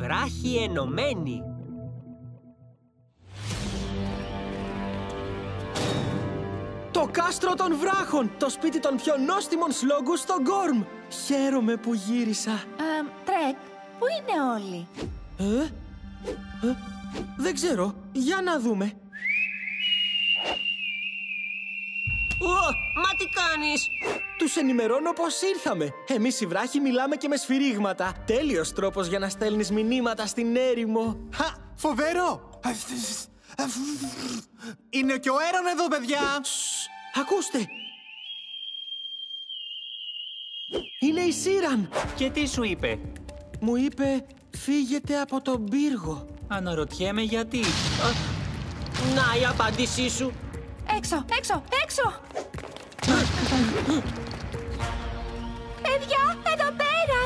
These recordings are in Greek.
βράχοι ενωμένοι. Το κάστρο των βράχων! Το σπίτι των πιο νόστιμων σλόγγου στο Γκόρμ! Χαίρομαι που γύρισα. Τρεκ, πού είναι όλοι? Δεν ξέρω. Για να δούμε. Μα τι κάνεις? Τους ενημερώνω πως ήρθαμε. Εμείς οι βράχοι μιλάμε και με σφυρίγματα. Τέλειος τρόπος για να στέλνεις μηνύματα στην έρημο. Φοβερό! Είναι και ο Έρον εδώ, παιδιά! Ακούστε! Είναι η Σίραν! Και τι σου είπε? Μου είπε, φύγετε από τον πύργο. Αναρωτιέμαι γιατί. Να η απάντησή σου. Έξω, έξω, έξω! Παιδιά, εδώ πέρα!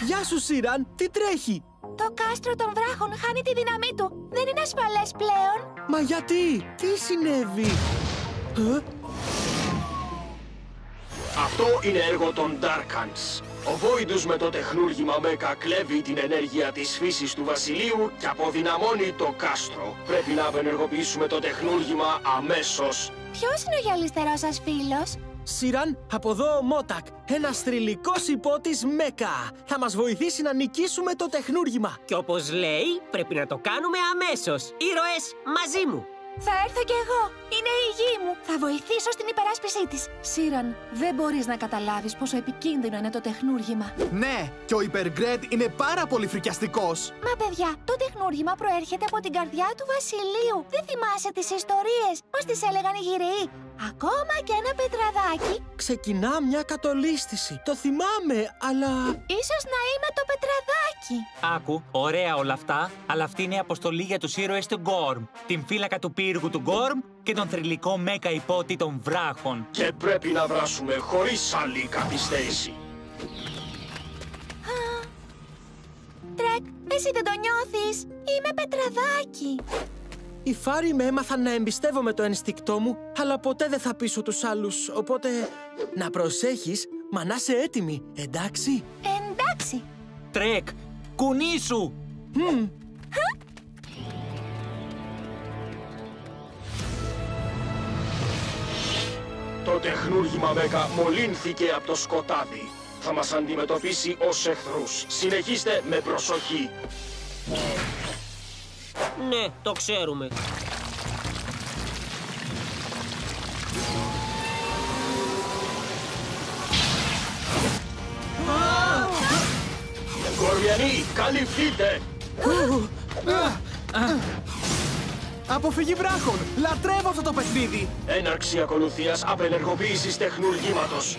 Γεια σου, Σίραν! Τι τρέχει? Το κάστρο των βράχων χάνει τη δύναμή του. Δεν είναι ασφαλές πλέον. Μα γιατί? Τι συνέβη? Αυτό είναι έργο των Darkans. Ο Voidus με το τεχνούργημα Μέκα κλέβει την ενέργεια της φύσης του βασιλείου και αποδυναμώνει το κάστρο. Πρέπει να απενεργοποιήσουμε το τεχνούργημα αμέσως. Ποιος είναι ο γυαλιστερός σας φίλος? Σίραν, από εδώ ο Μότακ, ένας θρυλικός υπότης Μέκα. Θα μας βοηθήσει να νικήσουμε το τεχνούργημα. Και όπως λέει, πρέπει να το κάνουμε αμέσως. Ήρωες, μαζί μου. Θα έρθω κι εγώ. Είναι η γη μου. Θα βοηθήσω στην υπεράσπισή της. Σίραν, δεν μπορείς να καταλάβεις πόσο επικίνδυνο είναι το τεχνούργημα. Ναι, και ο Υπεργκρέντ είναι πάρα πολύ φρικιαστικός. Μα παιδιά, το τεχνούργημα προέρχεται από την καρδιά του βασιλείου. Δεν θυμάσαι τις ιστορίες? Μας τις έλεγαν οι γυραιοί. Ακόμα και ένα πετραδάκι. Ξεκινά μια κατολίσθηση. Το θυμάμαι, αλλά... Ίσως να είμαι το πετραδάκι. Άκου, ωραία όλα αυτά, αλλά αυτή είναι η αποστολή για τους ήρωες του Γκόρμ. Την φύλακα του πύργου του Γκόρμ και τον θρυλικό Μέκα υπότη των βράχων. Και πρέπει να δράσουμε χωρίς άλλη καθυστέρηση. Τρεκ, εσύ δεν το νιώθεις? Είμαι πετραδάκι. Οι φάροι με έμαθαν να εμπιστεύομαι το ενστικτό μου, αλλά ποτέ δεν θα πείσω τους άλλους, οπότε... Να προσέχεις, μα να είσαι έτοιμη, εντάξει? Εντάξει. Τρεκ, κουνήσου! Το τεχνούργημα Μέκα μολύνθηκε από το σκοτάδι. Θα μας αντιμετωπίσει ως εχθρούς. Συνεχίστε με προσοχή. Ναι, το ξέρουμε. Κορμιανοί, καλυφθείτε! Αποφυγή βράχων! Λατρεύω αυτό το παιχνίδι! Έναρξη ακολουθίας απενεργοποίησης τεχνουργήματος.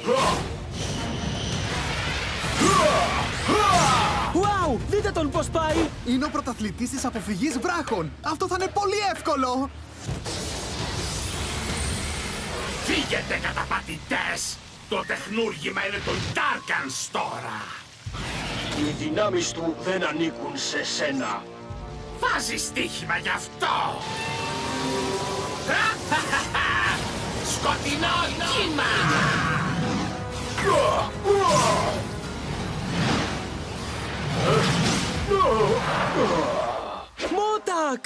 Wow, δείτε τον πώς πάει! Είναι ο πρωταθλητής της αποφυγής βράχων! Αυτό θα είναι πολύ εύκολο! Φύγετε καταπατητές! Το τεχνούργημα είναι των Darkans τώρα! Οι δυνάμεις του δεν ανήκουν σε σένα. Βάζει στοίχημα γι' αυτό! Σκοτεινό κύμα! Μότακ!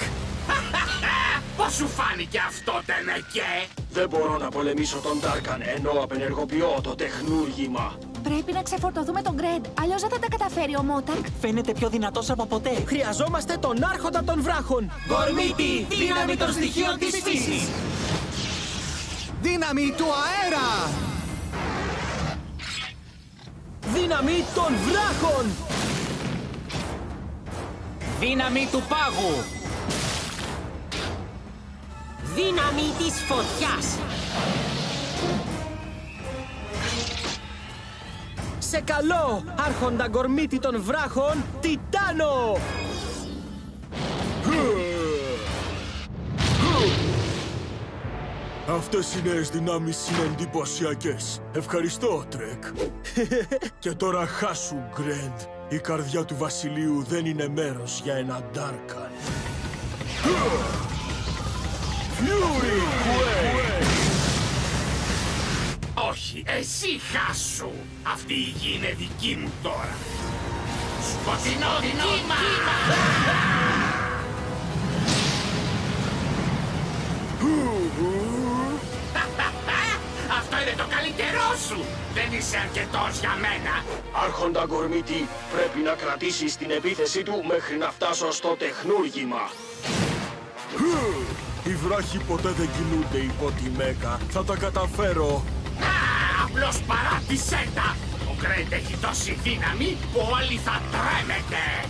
Πώς σου φάνηκε αυτό, τενεκέ? Δεν μπορώ να πολεμήσω τον Darkan ενώ απενεργοποιώ το τεχνούργημα. Πρέπει να ξεφορτωθούμε τον Γκρέντ, αλλιώς δεν θα τα καταφέρει ο Μότακ. Φαίνεται πιο δυνατός από ποτέ. Χρειαζόμαστε τον άρχοντα των βράχων! Γκορμίτη, δύναμη των στοιχείων της φύσης! Δύναμη του αέρα! Δύναμη των βράχων! Δύναμη του πάγου! Δύναμη της φωτιάς! Σε καλό, άρχοντα Γκορμίτη των βράχων, Τιτάνο! Αυτές οι νέες δυνάμεις είναι εντυπωσιακές. Ευχαριστώ, Τρεκ. Και τώρα χάσου, Γκρέντ. Η καρδιά του βασιλείου δεν είναι μέρος για ένα Darkan. Fury Quake! Όχι! όχι, εσύ χάσου. Αυτή η γη είναι δική μου τώρα. Σκοτεινό κύμα! Αυτό είναι το καλύτερό σου! Δεν είσαι αρκετός για μένα! Άρχοντα Γκορμίτη, πρέπει να κρατήσεις την επίθεση του μέχρι να φτάσω στο τεχνούργημα. Οι βράχοι ποτέ δεν κινούνται υπό τη Μέκα. Θα τα καταφέρω. Απλώς παράτησέ τα! Ο Γκρέντ έχει τόση δύναμη που όλοι θα τρέμετε!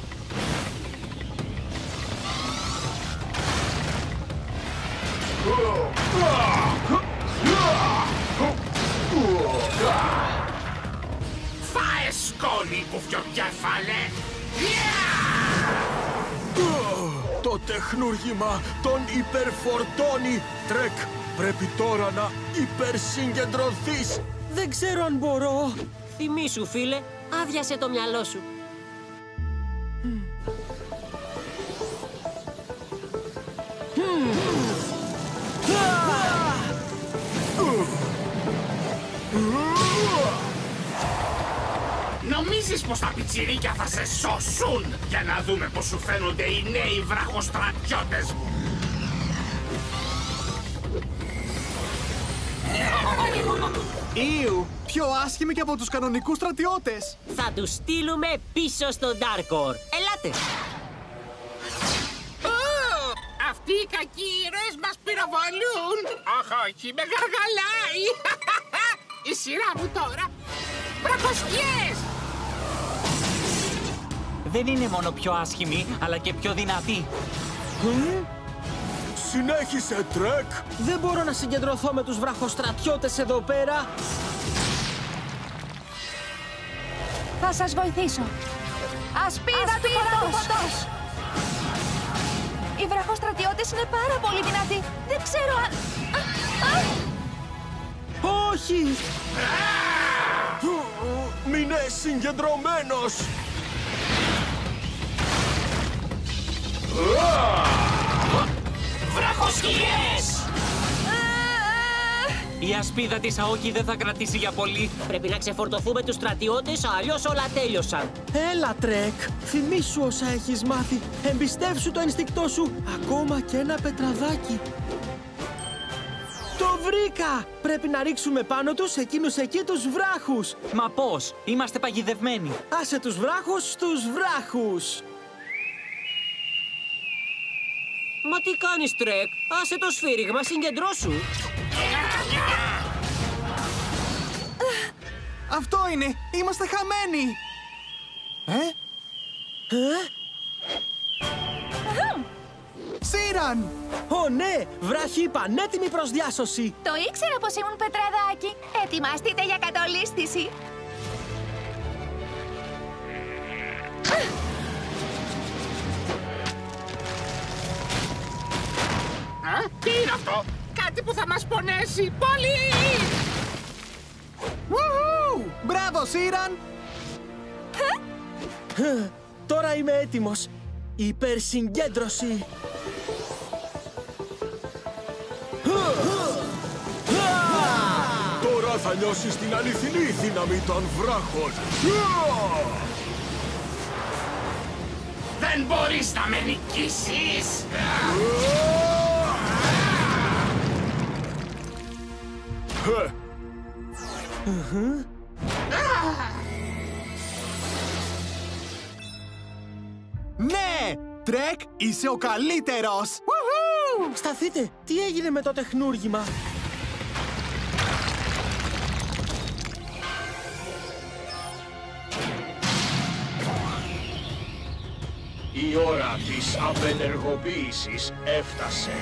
Φάε σκόνη, κουφιοκέφαλε! Το τεχνούργημα τον υπερφορτώνει. Τρεκ, πρέπει τώρα να υπερσυγκεντρωθείς. Δεν ξέρω αν μπορώ. Θυμήσου, φίλε, άδειασε το μυαλό σου. Νομίζεις πως τα πιτσιρίκια θα σε σώσουν? Για να δούμε πως σου φαίνονται οι νέοι βραχοστρατιώτες μου. Ήου, πιο άσχημοι και από τους κανονικούς στρατιώτες. Θα τους στείλουμε πίσω στο Darkor. Ελάτε! Αυτοί οι κακοί ήρωες μας πυροβολούν. Αχ, όχι, με γαργαλάει. Η σειρά μου τώρα. Βραχοσκιές! Δεν είναι μόνο πιο άσχημη, αλλά και πιο δυνατή. Συνέχισε, Τρεκ. Δεν μπορώ να συγκεντρωθώ με τους βραχοστρατιώτες εδώ πέρα. Θα σας βοηθήσω. Ασπίδα του φωτός! Οι βραχοστρατιώτες είναι πάρα πολύ δυνατοί. Δεν ξέρω αν... Όχι! Μείνε συγκεντρωμένος. Βραχοσκιές! Η ασπίδα της Αόκη δεν θα κρατήσει για πολύ. Πρέπει να ξεφορτωθούμε τους στρατιώτες, αλλιώς όλα τέλειωσαν. Έλα, Τρεκ. Θυμήσου όσα έχεις μάθει. Εμπιστεύσου το ενστικτό σου. Ακόμα και ένα πετραδάκι. Το βρήκα! Πρέπει να ρίξουμε πάνω τους εκείνους εκεί τους βράχους. Μα πώς? Είμαστε παγιδευμένοι. Άσε τους βράχους στους βράχους. Μα τι κάνεις, Τρεκ? Άσε το σφύριγμα, συγκεντρώσου. Αυτό είναι! Είμαστε χαμένοι! Σύραν! Ω ναι! Βράχοι πανέτοιμοι προς διάσωση. Το ήξερα πως ήμουν πετραδάκι. Ετοιμαστείτε για κατολίσθηση. Τι είναι αυτό? Κάτι που θα μας πονέσει πολύ! Μπράβο, Σύραν! Τώρα είμαι έτοιμος. Υπερσυγκέντρωση. Τώρα θα νιώσεις την αληθινή δύναμη των βράχων. Δεν μπορείς να με νικήσεις! Ναι! Τρεκ, είσαι ο καλύτερος! Σταθείτε! Τι έγινε με το τεχνούργημα? Η ώρα της απενεργοποίησης έφτασε.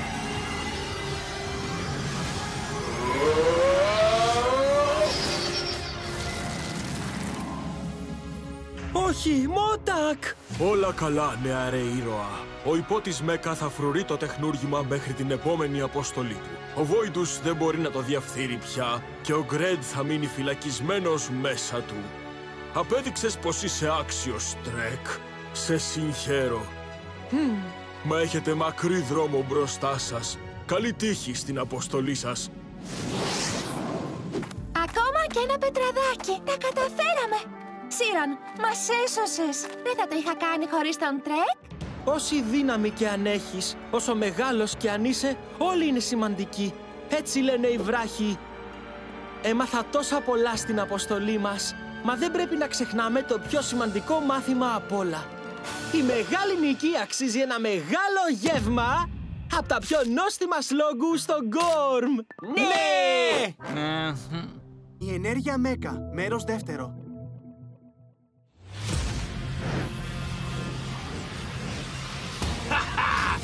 Όχι, Μότακ! Όλα καλά, νεαρέ ήρωα. Ο υπότης Μέκα θα φρουρεί το τεχνούργημα μέχρι την επόμενη αποστολή του. Ο Βόιντους δεν μπορεί να το διαφθείρει πια και ο Γκρέντ θα μείνει φυλακισμένος μέσα του. Απέδειξες πως είσαι άξιος, Τρεκ. Σε συγχαίρω. Μα έχετε μακρύ δρόμο μπροστά σας. Καλή τύχη στην αποστολή σας. Ακόμα και Ένα πετραδάκι! Τα καταφέραμε! Σίραν, μας έσωσες! Δεν θα το είχα κάνει χωρίς τον Τρεκ. Όση δύναμη και αν έχεις, όσο μεγάλος και αν είσαι, όλοι είναι σημαντικοί. Έτσι λένε οι βράχοι. Έμαθα τόσα πολλά στην αποστολή μας, μα δεν πρέπει να ξεχνάμε το πιο σημαντικό μάθημα απ' όλα. Η μεγάλη νίκη αξίζει ένα μεγάλο γεύμα από τα πιο νόστιμα σλόγγου στο Γκόρμ. Ναι! Η ενέργεια Μέκα, μέρος δεύτερο.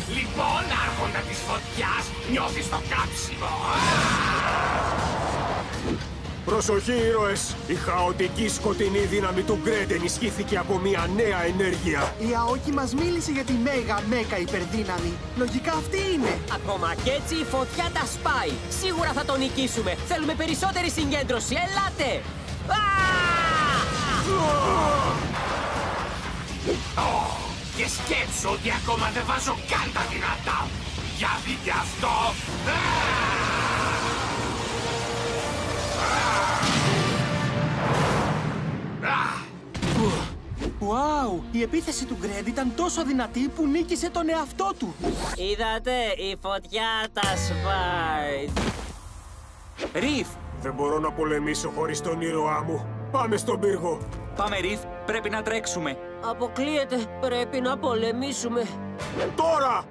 Λοιπόν, άρχοντα της φωτιάς, νιώθεις το κάψιμο. Προσοχή, ήρωες! Η χαοτική σκοτεινή δύναμη του Γκρέντ ενισχύθηκε από μια νέα ενέργεια. Η Αόκη μας μίλησε για τη Μέγα Μέκα υπερδύναμη. Λογικά αυτή είναι. Ακόμα κι έτσι η φωτιά τα σπάει. Σίγουρα θα τον νικήσουμε. Θέλουμε περισσότερη συγκέντρωση. Ελάτε! Και σκέψου ότι ακόμα δεν βάζω καν τα δυνατά. Για δείτε αυτό! Ουάου! Η επίθεση του Γκρέντ ήταν τόσο δυνατή που νίκησε τον εαυτό του. Είδατε, η φωτιά τα σπάει. Ριφ! Δεν μπορώ να πολεμήσω χωρίς τον ήρωά μου. Πάμε στον πύργο. Πάμε, Ριφ. Πρέπει να τρέξουμε. Αποκλείεται. Πρέπει να πολεμήσουμε. Τώρα!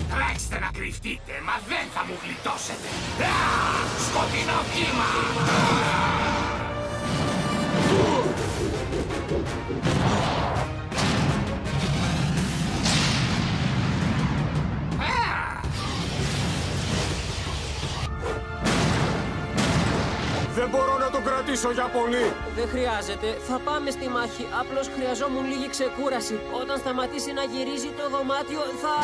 Τρέξτε να κρυφτείτε, μα δεν θα μου γλιτώσετε. Σκοτεινό κύμα! Δεν μπορώ να τον κρατήσω για πολύ. Δεν χρειάζεται. Θα πάμε στη μάχη. Απλώς χρειαζόμουν λίγη ξεκούραση. Όταν σταματήσει να γυρίζει το δωμάτιο, θα...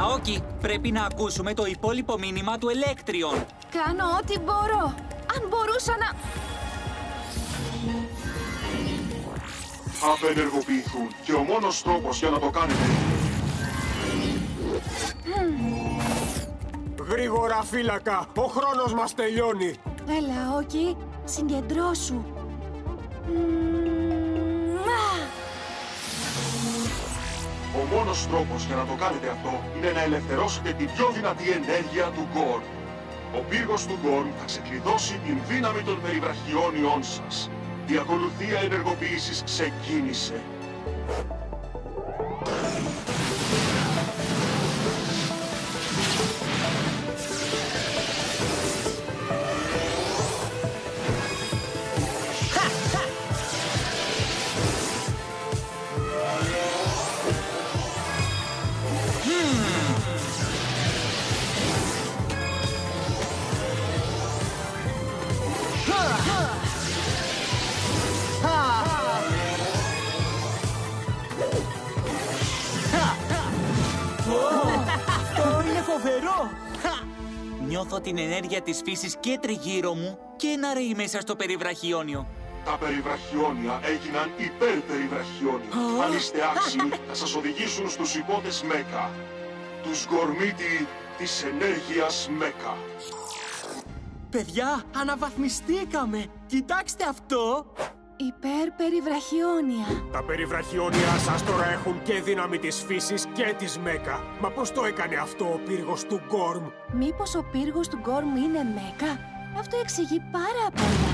Αόκι, πρέπει να ακούσουμε το υπόλοιπο μήνυμα του Electrion. Κάνω ό,τι μπορώ. Αν μπορούσα να... Απενεργοποιηθούν και ο μόνος τρόπος για να το κάνετε... Γρήγορα, φύλακα! Ο χρόνος μας τελειώνει! Έλα, Όκι, συγκεντρώσου. Ο μόνος τρόπος για να το κάνετε αυτό είναι να ελευθερώσετε την πιο δυνατή ενέργεια του Γκόρμ. Ο πύργος του Γκόρμ θα ξεκλειδώσει την δύναμη των περιβραχιόνιών σας. Η ακολουθία ενεργοποίησης ξεκίνησε. Νιώθω την ενέργεια της φύσης και τριγύρω μου και να ρέει μέσα στο περιβραχιόνιο. Τα περιβραχιόνια έγιναν υπερπεριβραχιόνια. Αν είστε άξιοι, θα σας οδηγήσουν στους υπότες Μέκα. Τους Γκορμίτη της ενέργειας Μέκα. Παιδιά, αναβαθμιστήκαμε! Κοιτάξτε αυτό! Υπερπεριβραχιόνια. Τα περιβραχιόνια σας τώρα έχουν και δύναμη της φύσης και της Μέκα. Μα πώς το έκανε αυτό ο πύργος του Γκόρμ? Μήπως ο πύργος του Γκόρμ είναι Μέκα? Αυτό εξηγεί πάρα πολλά.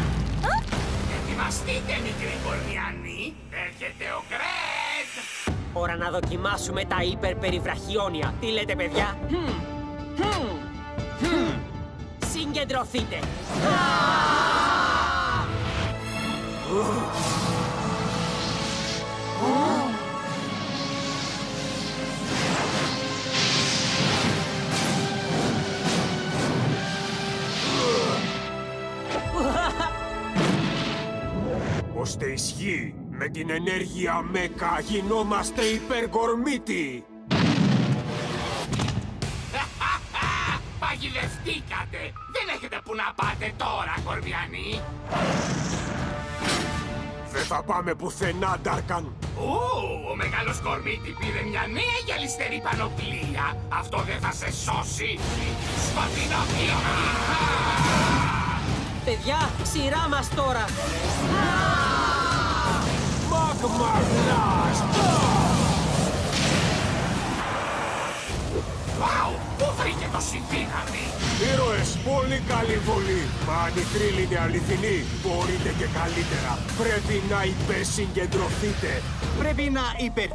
Ετοιμαστείτε, μικροί Γκορμιανοί. Έρχεται ο Γκρέντ. Ώρα να δοκιμάσουμε τα υπερπεριβραχιόνια. Τι λέτε, παιδιά? Συγκεντρωθείτε. Ώστε ισχύει, με την ενέργεια Μέκα γινόμαστε υπεργορμίτοι. Παγιδευτήκατε. Δεν έχετε που να πάτε τώρα, Γκορμιανοί. Δεν θα πάμε πουθενά, Ντάρκαν. Ο μεγάλος Κορμίτη πήρε μια νέα γυαλιστερή πανοπλία. Αυτό δεν θα σε σώσει. Σκοτεινό πλήρωμα! Παιδιά, σειρά μας τώρα! Μάγμα Blast! Βάου! Πού βρήκε τόση δύναμη! Ήρωες, πολύ καλή βολή. Μα αν η θρύλη είναι αληθινή, μπορείτε και καλύτερα. Πρέπει να υπερσυγκεντρωθείτε. Πρέπει να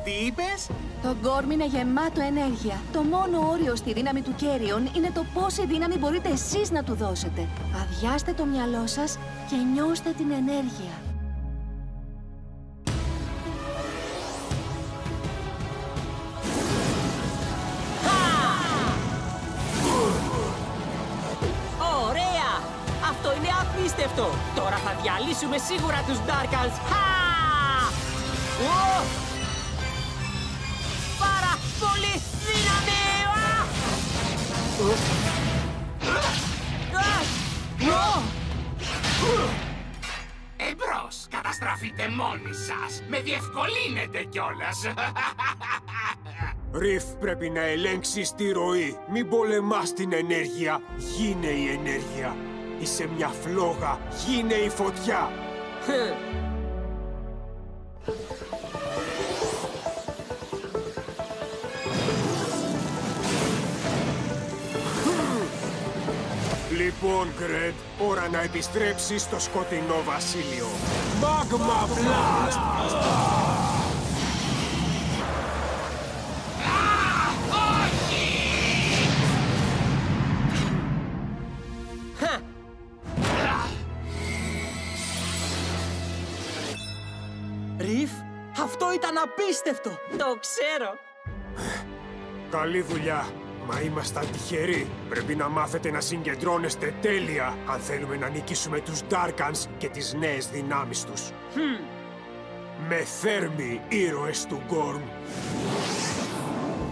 τι είπες? Το Γκόρμ είναι γεμάτο ενέργεια. Το μόνο όριο στη δύναμη του Κέριον είναι το πόση δύναμη μπορείτε εσείς να του δώσετε. Αδειάστε το μυαλό σας και νιώστε την ενέργεια. Ωραία! Αυτό είναι απίστευτο! Τώρα θα διαλύσουμε σίγουρα τους Darkans! Πάρα πολύ δύναμη! Εμπρός! Καταστραφείτε μόνοι σας! Με διευκολύνετε κιόλας! Ριφ, πρέπει να ελέγξεις τη ροή. Μην πολεμάς την ενέργεια. Γίνε η ενέργεια. Είσαι μια φλόγα. Γίνε η φωτιά. Λοιπόν, Γκρεντ, ώρα να επιστρέψεις στο σκοτεινό βασίλειο. Μάγμα Blast! Ριφ, αυτό ήταν απίστευτο! Το ξέρω! Καλή δουλειά. Μα ήμασταν τυχεροί. Πρέπει να μάθετε να συγκεντρώνεστε τέλεια αν θέλουμε να νικήσουμε τους Darkans και τις νέες δυνάμεις τους. Με θέρμη, ήρωες του Γκόρμ.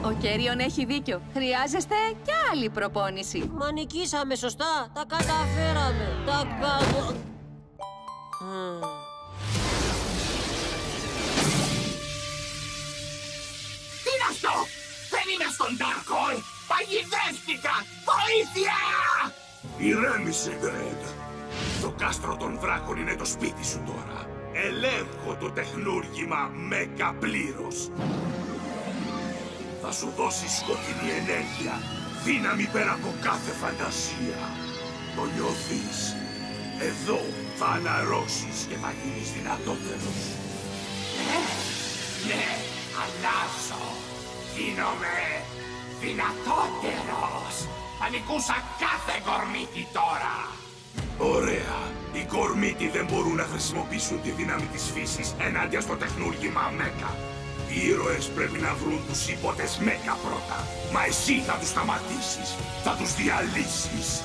Ο Κέριον έχει δίκιο. Χρειάζεστε κι άλλη προπόνηση. Μα νικήσαμε σωστά! Τα καταφέραμε! Τα κάνω... Τι είναι αυτό! Δεν είμαι στον Darkon! Παγιδεύτηκα! Βοήθεια! Ηρέμησε, Γκρεντ. Το κάστρο των βράχων είναι το σπίτι σου τώρα. Ελέγχω το τεχνούργημα Μέκα πλήρως. Θα σου δώσει σκοτεινή ενέργεια. Δύναμη πέρα από κάθε φαντασία. Το νιώθεις? Εδώ θα αναρρώσεις και θα γίνεις δυνατότερος. Ναι, αλλάζω. Γίνομαι δυνατότερος. Θα νικούσα κάθε κορμίτη τώρα. Ωραία. Οι κορμίτοι δεν μπορούν να χρησιμοποιήσουν τη δύναμη της φύσης ενάντια στο τεχνούργημα Μέκα. Οι ήρωες πρέπει να βρουν τους ύποτες Μέκα πρώτα. Μα εσύ θα τους σταματήσεις. Θα τους διαλύσεις.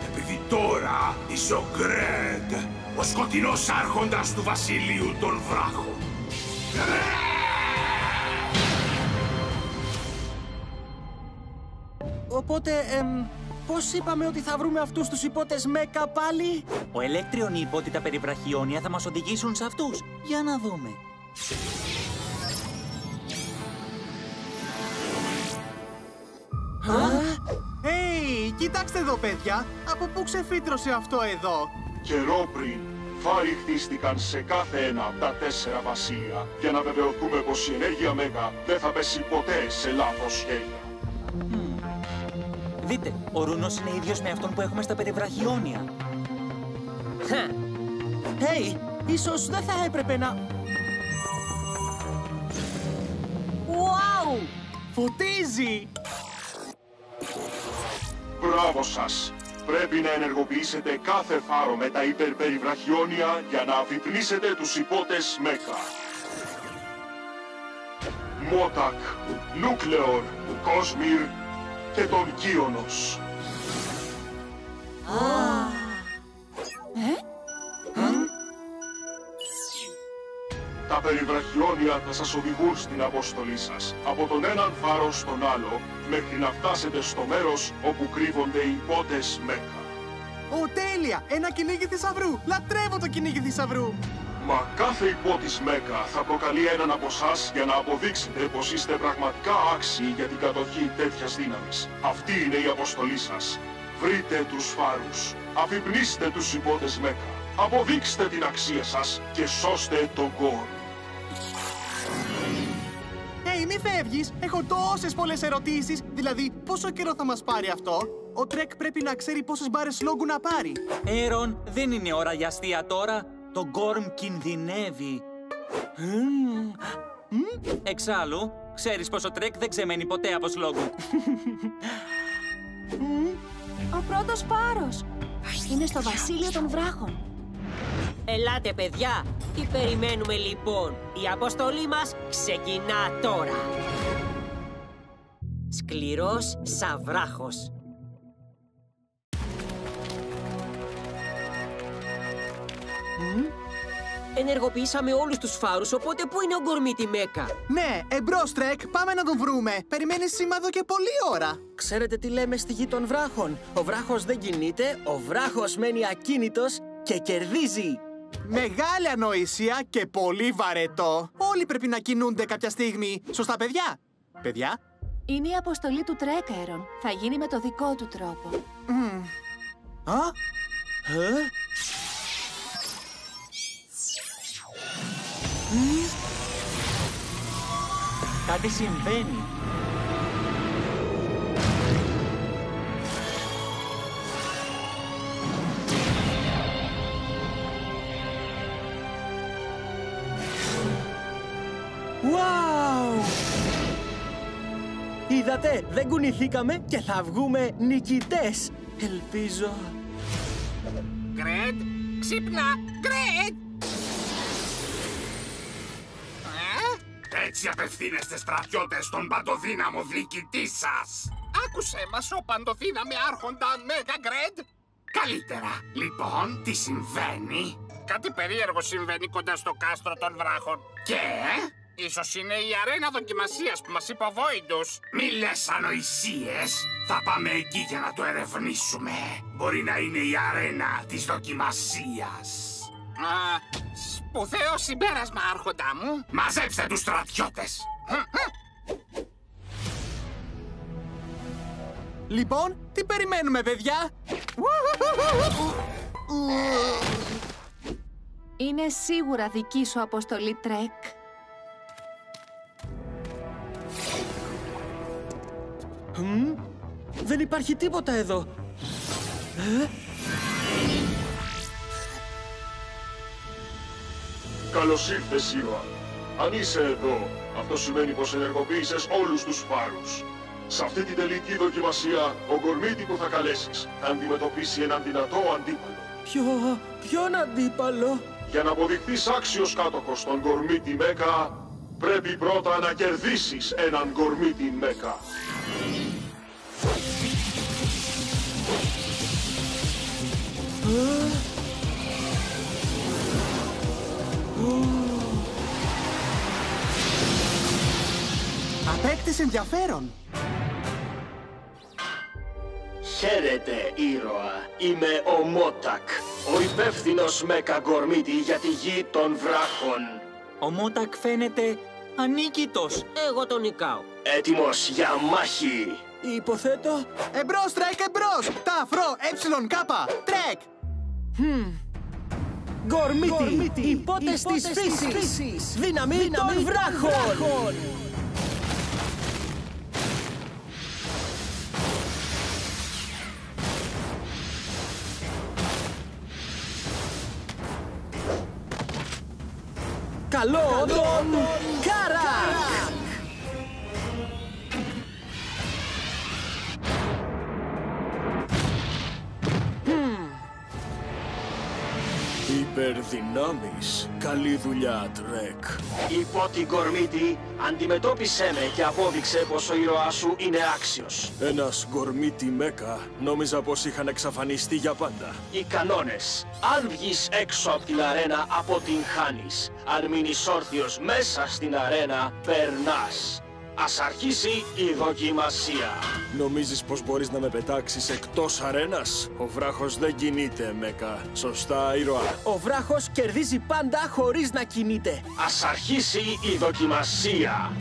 Επειδή τώρα είσαι ο Γκρεντ, ο σκοτεινός άρχοντας του βασιλείου των βράχων. Οπότε, πώς είπαμε ότι θα βρούμε αυτούς τους υπότες Μέκα πάλι? Ο Ελέκτριον είπε ότι τα περιβραχιόνια θα μας οδηγήσουν σε αυτούς. Για να δούμε. Hey, κοιτάξτε εδώ, παιδιά. Από πού ξεφύτρωσε αυτό εδώ? Καιρό πριν, φάροι χτίστηκαν σε κάθε ένα από τα 4 βασίλεια για να βεβαιωθούμε πως η ενέργεια Μέγα δεν θα πέσει ποτέ σε λάθος χέρια. Δείτε, ο Ρούνος είναι ίδιος με αυτόν που έχουμε στα περιβραχιόνια. Hey, ίσως δεν θα έπρεπε να... Wow! Φωτίζει! Μπράβο σας! Πρέπει να ενεργοποιήσετε κάθε φάρο με τα υπερπεριβραχιόνια για να αφυπνίσετε τους υπότες Μέκα. Μότακ, Νούκλεορ, Κόσμιρ και τον Κύονος. Τα περιβραχιόνια θα σας οδηγούν στην αποστολή σας, από τον έναν φάρο στον άλλο, μέχρι να φτάσετε στο μέρος όπου κρύβονται οι υπότες Μέκα. Ω, τέλεια! Ένα κυνήγι θησαυρού! Λατρεύω το κυνήγι θησαυρού! Μα κάθε υπότης Μέκα θα προκαλεί έναν από εσάς για να αποδείξετε πως είστε πραγματικά άξιοι για την κατοχή τέτοιας δύναμης. Αυτή είναι η αποστολή σας. Βρείτε τους φάρους. Αφυπνίστε τους υπότες Μέκα. Αποδείξτε την αξία σας και σώστε τον Gorm. Μη φεύγεις! Έχω τόσες πολλές ερωτήσεις. Δηλαδή, πόσο καιρό θα μας πάρει αυτό? Ο Τρεκ πρέπει να ξέρει πόσες μπάρες λόγκου να πάρει. Έρον, δεν είναι ώρα για αστεία τώρα. Το Gorm κινδυνεύει. Εξάλλου, ξέρεις πως ο Τρεκ δεν ξεμένει ποτέ από σλόγγου. Ο πρώτος φάρος. Είναι στο βασίλειο των βράχων. Ελάτε, παιδιά. Τι περιμένουμε λοιπόν? Η αποστολή μας ξεκινά τώρα. Σκληρός σαν βράχος. Ενεργοποιήσαμε όλους τους φάρους, οπότε πού είναι ο Γκορμίτι Μέκα? Ναι, εμπρός Τρεκ, πάμε να τον βρούμε. Περιμένει σήμα εδώ και πολλή ώρα. Ξέρετε τι λέμε στη γη των βράχων? Ο βράχος δεν κινείται, ο βράχος μένει ακίνητος και κερδίζει. Μεγάλη ανοησία και πολύ βαρετό. Όλοι πρέπει να κινούνται κάποια στιγμή. Σωστά, παιδιά? Παιδιά? Είναι η αποστολή του Τρεκ, Έρον. Θα γίνει με το δικό του τρόπο. Κάτι συμβαίνει. Wow! Είδατε, δεν κουνηθήκαμε και θα βγούμε νικητές. Ελπίζω. Γκρέντ, ξύπνα! Γκρέντ! Έτσι απευθύνεστε, στρατιώτες, στον παντοδύναμο διοικητή σας. Άκουσέ μας, ο παντοδύναμη άρχοντα Μέγα Γκρέντ. Καλύτερα. Λοιπόν, τι συμβαίνει? Κάτι περίεργο συμβαίνει κοντά στο κάστρο των βράχων. Και? Ίσως είναι η αρένα δοκιμασίας που μας είπε ο Βόιντους. Μη λες ανοησίες. Θα πάμε εκεί για να το ερευνήσουμε. Μπορεί να είναι η αρένα της δοκιμασίας. Σπουδαίο συμπέρασμα, άρχοντα μου. Μαζέψτε τους στρατιώτες. Λοιπόν, τι περιμένουμε, παιδιά? Είναι σίγουρα δική σου αποστολή, Τρεκ. Δεν υπάρχει τίποτα εδώ. Καλώς ήρθες, ήρωα. Αν είσαι εδώ, αυτό σημαίνει πως ενεργοποίησες όλους τους φάρους. Σε αυτή την τελική δοκιμασία, ο Γκορμίτι που θα καλέσεις θα αντιμετωπίσει έναν δυνατό αντίπαλο. Ποιον αντίπαλο? Για να αποδειχθείς άξιος κάτοχος των Γκορμίτι Μέκα, πρέπει πρώτα να κερδίσεις έναν Γκορμίτι Μέκα. Απέκτησε ενδιαφέρον. Χαίρετε, ήρωα. Είμαι ο Μότακ, ο υπεύθυνος Μέκα Γκορμίτι για τη γη των βράχων. Ο Μότακ φαίνεται ανίκητος. Εγώ τον νικάω. Έτοιμος για μάχη. Υποθέτω. Εμπρός, Τρεκ, εμπρός! Ταφρό, έψιλον, κάπα, Τρεκ! Γκορμίτι, υπότες της φύσης. Δύναμη των βράχων. Καλό τον Κάρακ! Υπερδυνάμεις. Καλή δουλειά, Τρεκ. Υπότι Γκορμίτι, αντιμετώπισέ με και απόδειξε πως ο ήρωάς σου είναι άξιος. Ένας Γκορμίτι Μέκα νόμιζα πως είχαν εξαφανιστεί για πάντα. Οι κανόνες. Αν βγεις έξω από την αρένα, αποτυγχάνεις. Αν μείνεις όρθιος μέσα στην αρένα, περνάς. Ας αρχίσει η δοκιμασία. Νομίζεις πως μπορείς να με πετάξεις εκτός αρένας? Ο βράχος δεν κινείται, Μέκα. Σωστά, ήρωα? Ο βράχος κερδίζει πάντα χωρίς να κινείται. Ας αρχίσει η δοκιμασία.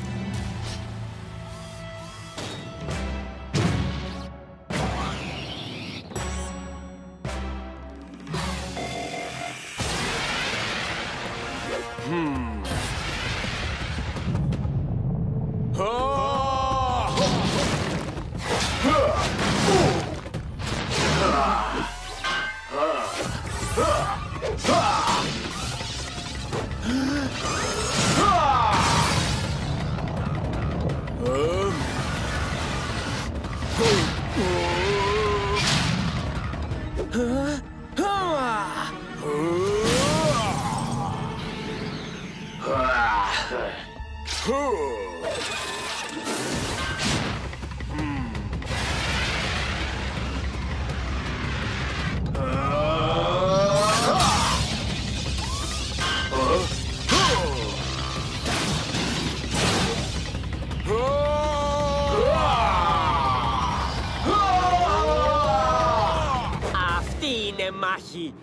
Μάχη.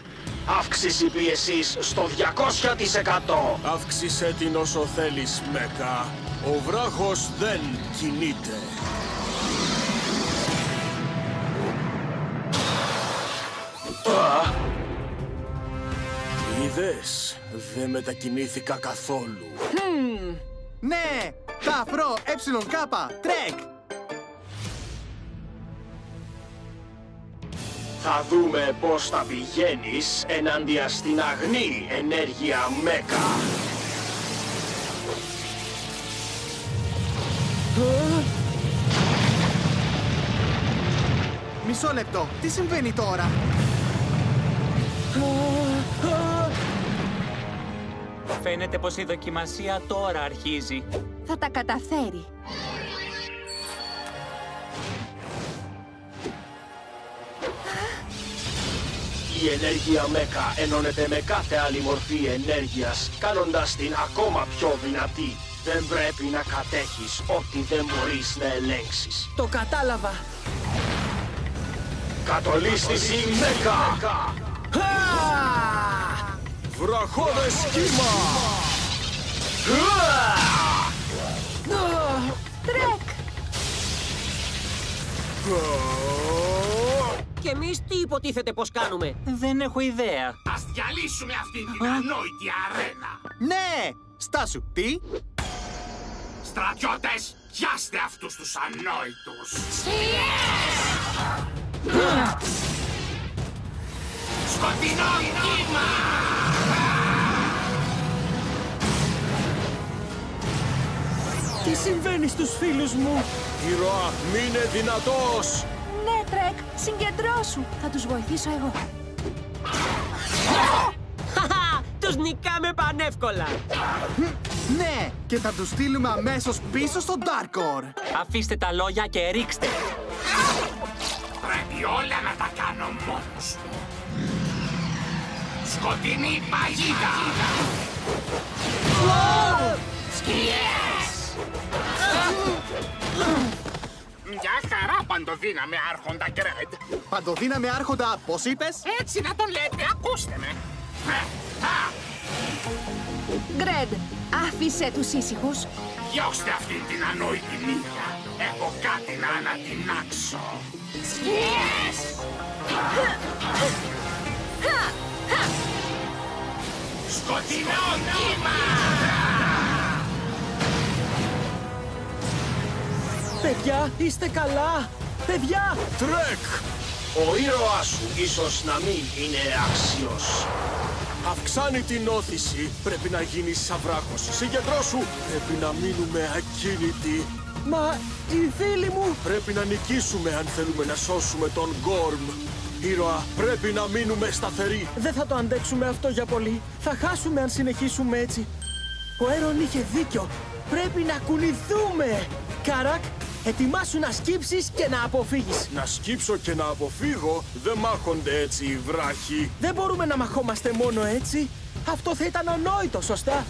Αύξηση πίεσης στο 200%. Αύξησε την όσο θέλεις, Μέκα. Ο βράχος δεν κινείται. Είδες, δεν μετακινήθηκα καθόλου. Ναι! Ταφρό, κάπα, τρεκ! Θα δούμε πώς θα πηγαίνεις ενάντια στην αγνή ενέργεια Μέκα. Μισό λεπτό, τι συμβαίνει τώρα? Φαίνεται πως η δοκιμασία τώρα αρχίζει. Θα τα καταφέρει. Η ενέργεια Μέκα ενώνεται με κάθε άλλη μορφή ενέργειας, κάνοντας την ακόμα πιο δυνατή. Δεν πρέπει να κατέχεις ό,τι δεν μπορείς να ελέγξεις. Το κατάλαβα. Κατολίσθηση Μέκα! Βραχώδες κύμα! Τρεκ! Και εμείς τι υποτίθεται πως κάνουμε? Δεν έχω ιδέα. Ας διαλύσουμε αυτή την ανόητη αρένα. Ναι! Στάσου, τι? Στρατιώτες, πιάστε αυτούς τους ανόητους. Σκοτεινό κύμα! Τι συμβαίνει στους φίλους μου? Ήρωα, μείνε δυνατός! Ναι, Τρεκ, συγκεντρώσου. Θα τους βοηθήσω εγώ. Τους νικάμε πανεύκολα. Ναι! Και θα τους στείλουμε αμέσως πίσω στο Darkor. Αφήστε τα λόγια και ρίξτε. Πρέπει όλα να τα κάνω μόνος μου. Σκοτεινή παγίδα! Σκιές! Μια χαρά, παντοδύναμε άρχοντα Γκρέντ. Παντοδύναμε άρχοντα, πώς είπες? Έτσι να τον λέτε, ακούστε με. Γκρέντ, άφησε τους ήσυχους. Διώξτε αυτήν την ανόητη μύθια. Έχω κάτι να ανατινάξω. Σκιές! Σκοτεινό κύμα! Παιδιά, είστε καλά? Παιδιά! Τρεκ! Ο ήρωάς σου ίσως να μην είναι άξιος. Αυξάνει την όθηση. Πρέπει να γίνεις σαν βράχος. Συγκεντρώσου! Πρέπει να μείνουμε ακίνητοι. Μα οι φίλοι μου! Πρέπει να νικήσουμε αν θέλουμε να σώσουμε τον Γκόρμ. Ήρωα, πρέπει να μείνουμε σταθεροί. Δεν θα το αντέξουμε αυτό για πολύ. Θα χάσουμε αν συνεχίσουμε έτσι. Ο Έρον είχε δίκιο. Πρέπει να κουνηθούμε. Καράκ, ετοιμάσου να σκύψεις και να αποφύγεις. Να σκύψω και να αποφύγω. Δεν μάχονται έτσι οι βράχοι. Δεν μπορούμε να μαχόμαστε μόνο έτσι. Αυτό θα ήταν ανόητο, σωστά?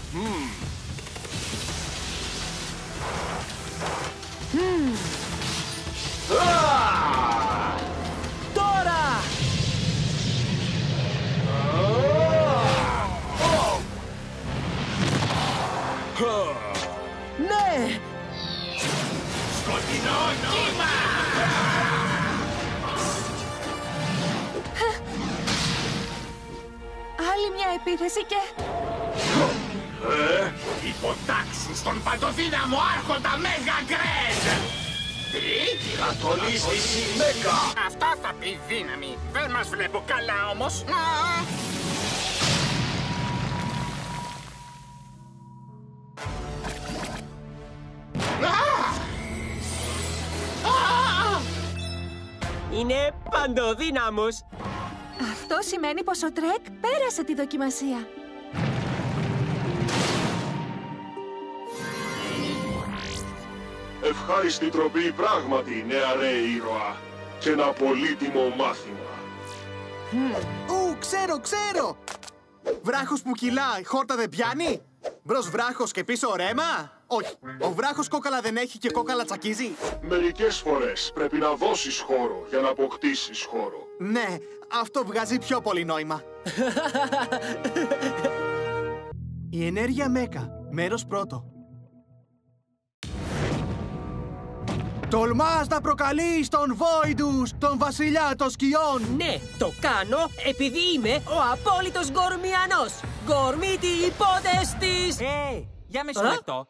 Τώρα! Ναι! Σκοτεινό κύμα! Άλλη μια επίθεση και... Υποτάξου στον παντοδύναμο άρχοντα Μέγα Γκρέντ! Θα τονίσεις η Μέκα! Αυτό θα πει δύναμη. Δεν μας βλέπω καλά όμως. Είναι παντοδύναμος. Αυτό σημαίνει πως ο Τρεκ πέρασε τη δοκιμασία. Ευχάριστη τροπή πράγματι, νεαρέ ήρωα. Και ένα πολύτιμο μάθημα. Ξέρω! Βράχος που κυλά, η χόρτα δεν πιάνει. Μπρος βράχος και πίσω ρέμα. Όχι, ο βράχος κόκαλα δεν έχει και κόκαλα τσακίζει. Μερικές φορές πρέπει να δώσεις χώρο για να αποκτήσεις χώρο. Ναι, αυτό βγάζει πιο πολύ νόημα. Η ενέργεια Μέκα, μέρος πρώτο. Τολμάς να προκαλείς τον Voidus, τον βασιλιά των σκιών! Ναι, το κάνω επειδή είμαι ο απόλυτος Γκορμιανός. Γκορμίτη υπότεστης! Για μισό λεπτό.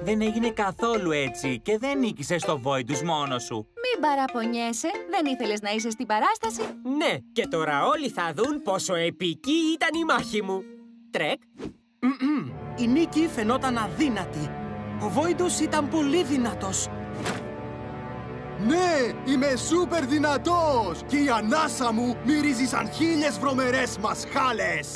Δεν έγινε καθόλου έτσι και δεν νίκησες το Voidus μόνος σου. Μην παραπονιέσαι, δεν ήθελες να είσαι στην παράσταση. Ναι, και τώρα όλοι θα δουν πόσο επική ήταν η μάχη μου. Τρεκ. Η νίκη φαινόταν αδύνατη. Ο Voidus ήταν πολύ δυνατός. Ναι, είμαι σούπερ δυνατός! Και η ανάσα μου μυρίζει σαν 1000 βρωμερές μασχάλες!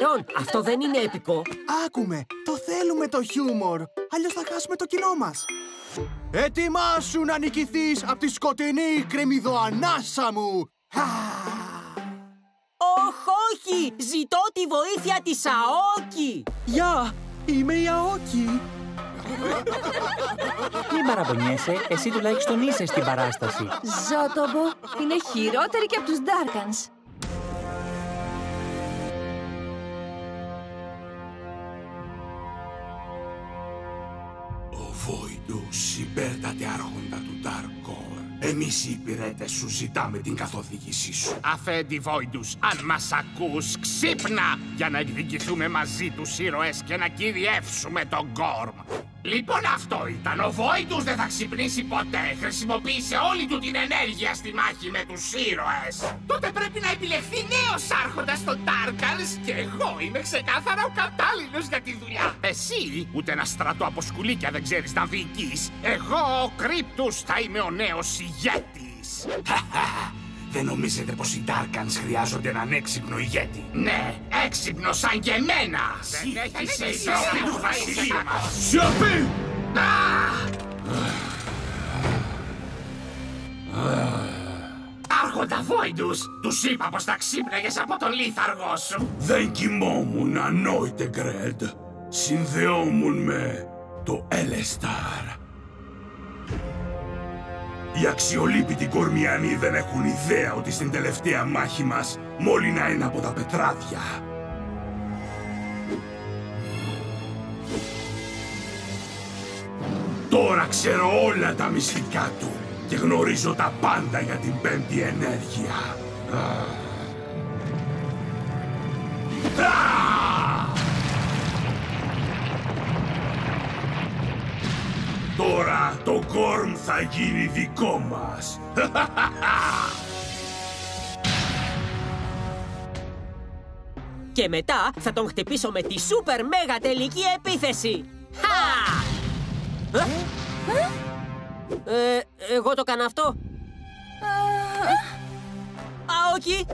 Ρον, αυτό δεν είναι επικό. Άκουμε, το θέλουμε το χιούμορ, αλλιώς θα χάσουμε το κοινό μας. Ετοιμάσου να νικηθείς απ' τη σκοτεινή κρεμμυδοανάσα μου! Όχι! Ζητώ τη βοήθεια της Αόκη! Γεια! Είμαι η Αόκη! Μην παραπονιέσαι, εσύ τουλάχιστον είσαι στην παράσταση. Ζότομπο, είναι χειρότερη και από τους Darkans. Ο Voidus, υπέρτατε άρχοντα του Dark Core. Εμείς οι υπηρέτες σου ζητάμε την καθοδήγησή σου. Αφέντη Voidus, αν μας ακούς, ξύπνα για να εκδικηθούμε μαζί τους ήρωες και να κυριεύσουμε τον Gorm. Λοιπόν, αυτό ήταν. Ο Voidus δεν θα ξυπνήσει ποτέ. Χρησιμοποίησε όλη του την ενέργεια στη μάχη με τους ήρωες. Τότε πρέπει να επιλεχθεί νέος άρχοντας των Darkans και εγώ είμαι ξεκάθαρα ο κατάλληλος για τη δουλειά. Εσύ ούτε ένα στρατό από σκουλίκια δεν ξέρεις να διοικείς. Εγώ ο Κρύπτους θα είμαι ο νέος ηγέτης. Δεν νομίζετε πως οι Darkans χρειάζονται έναν έξυπνο ηγέτη? Ναι, έξυπνο σαν και εμένα. Ζήτησε η πρώτη του βασιλεία μας. Σιωπή! Άρχοντα Voidus, τους είπα πως θα ξύπναγες από τον λίθαργό σου. Δεν κοιμόμουν, ανόητε Γκρέντ. Συνδεόμουν με το Ελεστάρ. Οι αξιολύπητοι Κορμιανοί δεν έχουν ιδέα ότι στην τελευταία μάχη μας μόλυνα ένα από τα πετράδια. Τώρα ξέρω όλα τα μυστικά του και γνωρίζω τα πάντα για την πέμπτη ενέργεια. Τώρα το Gorm θα γίνει δικό μας. Και μετά θα τον χτυπήσω με τη σούπερ μέγα τελική επίθεση. Εγώ το κάνω αυτό. Αόκη!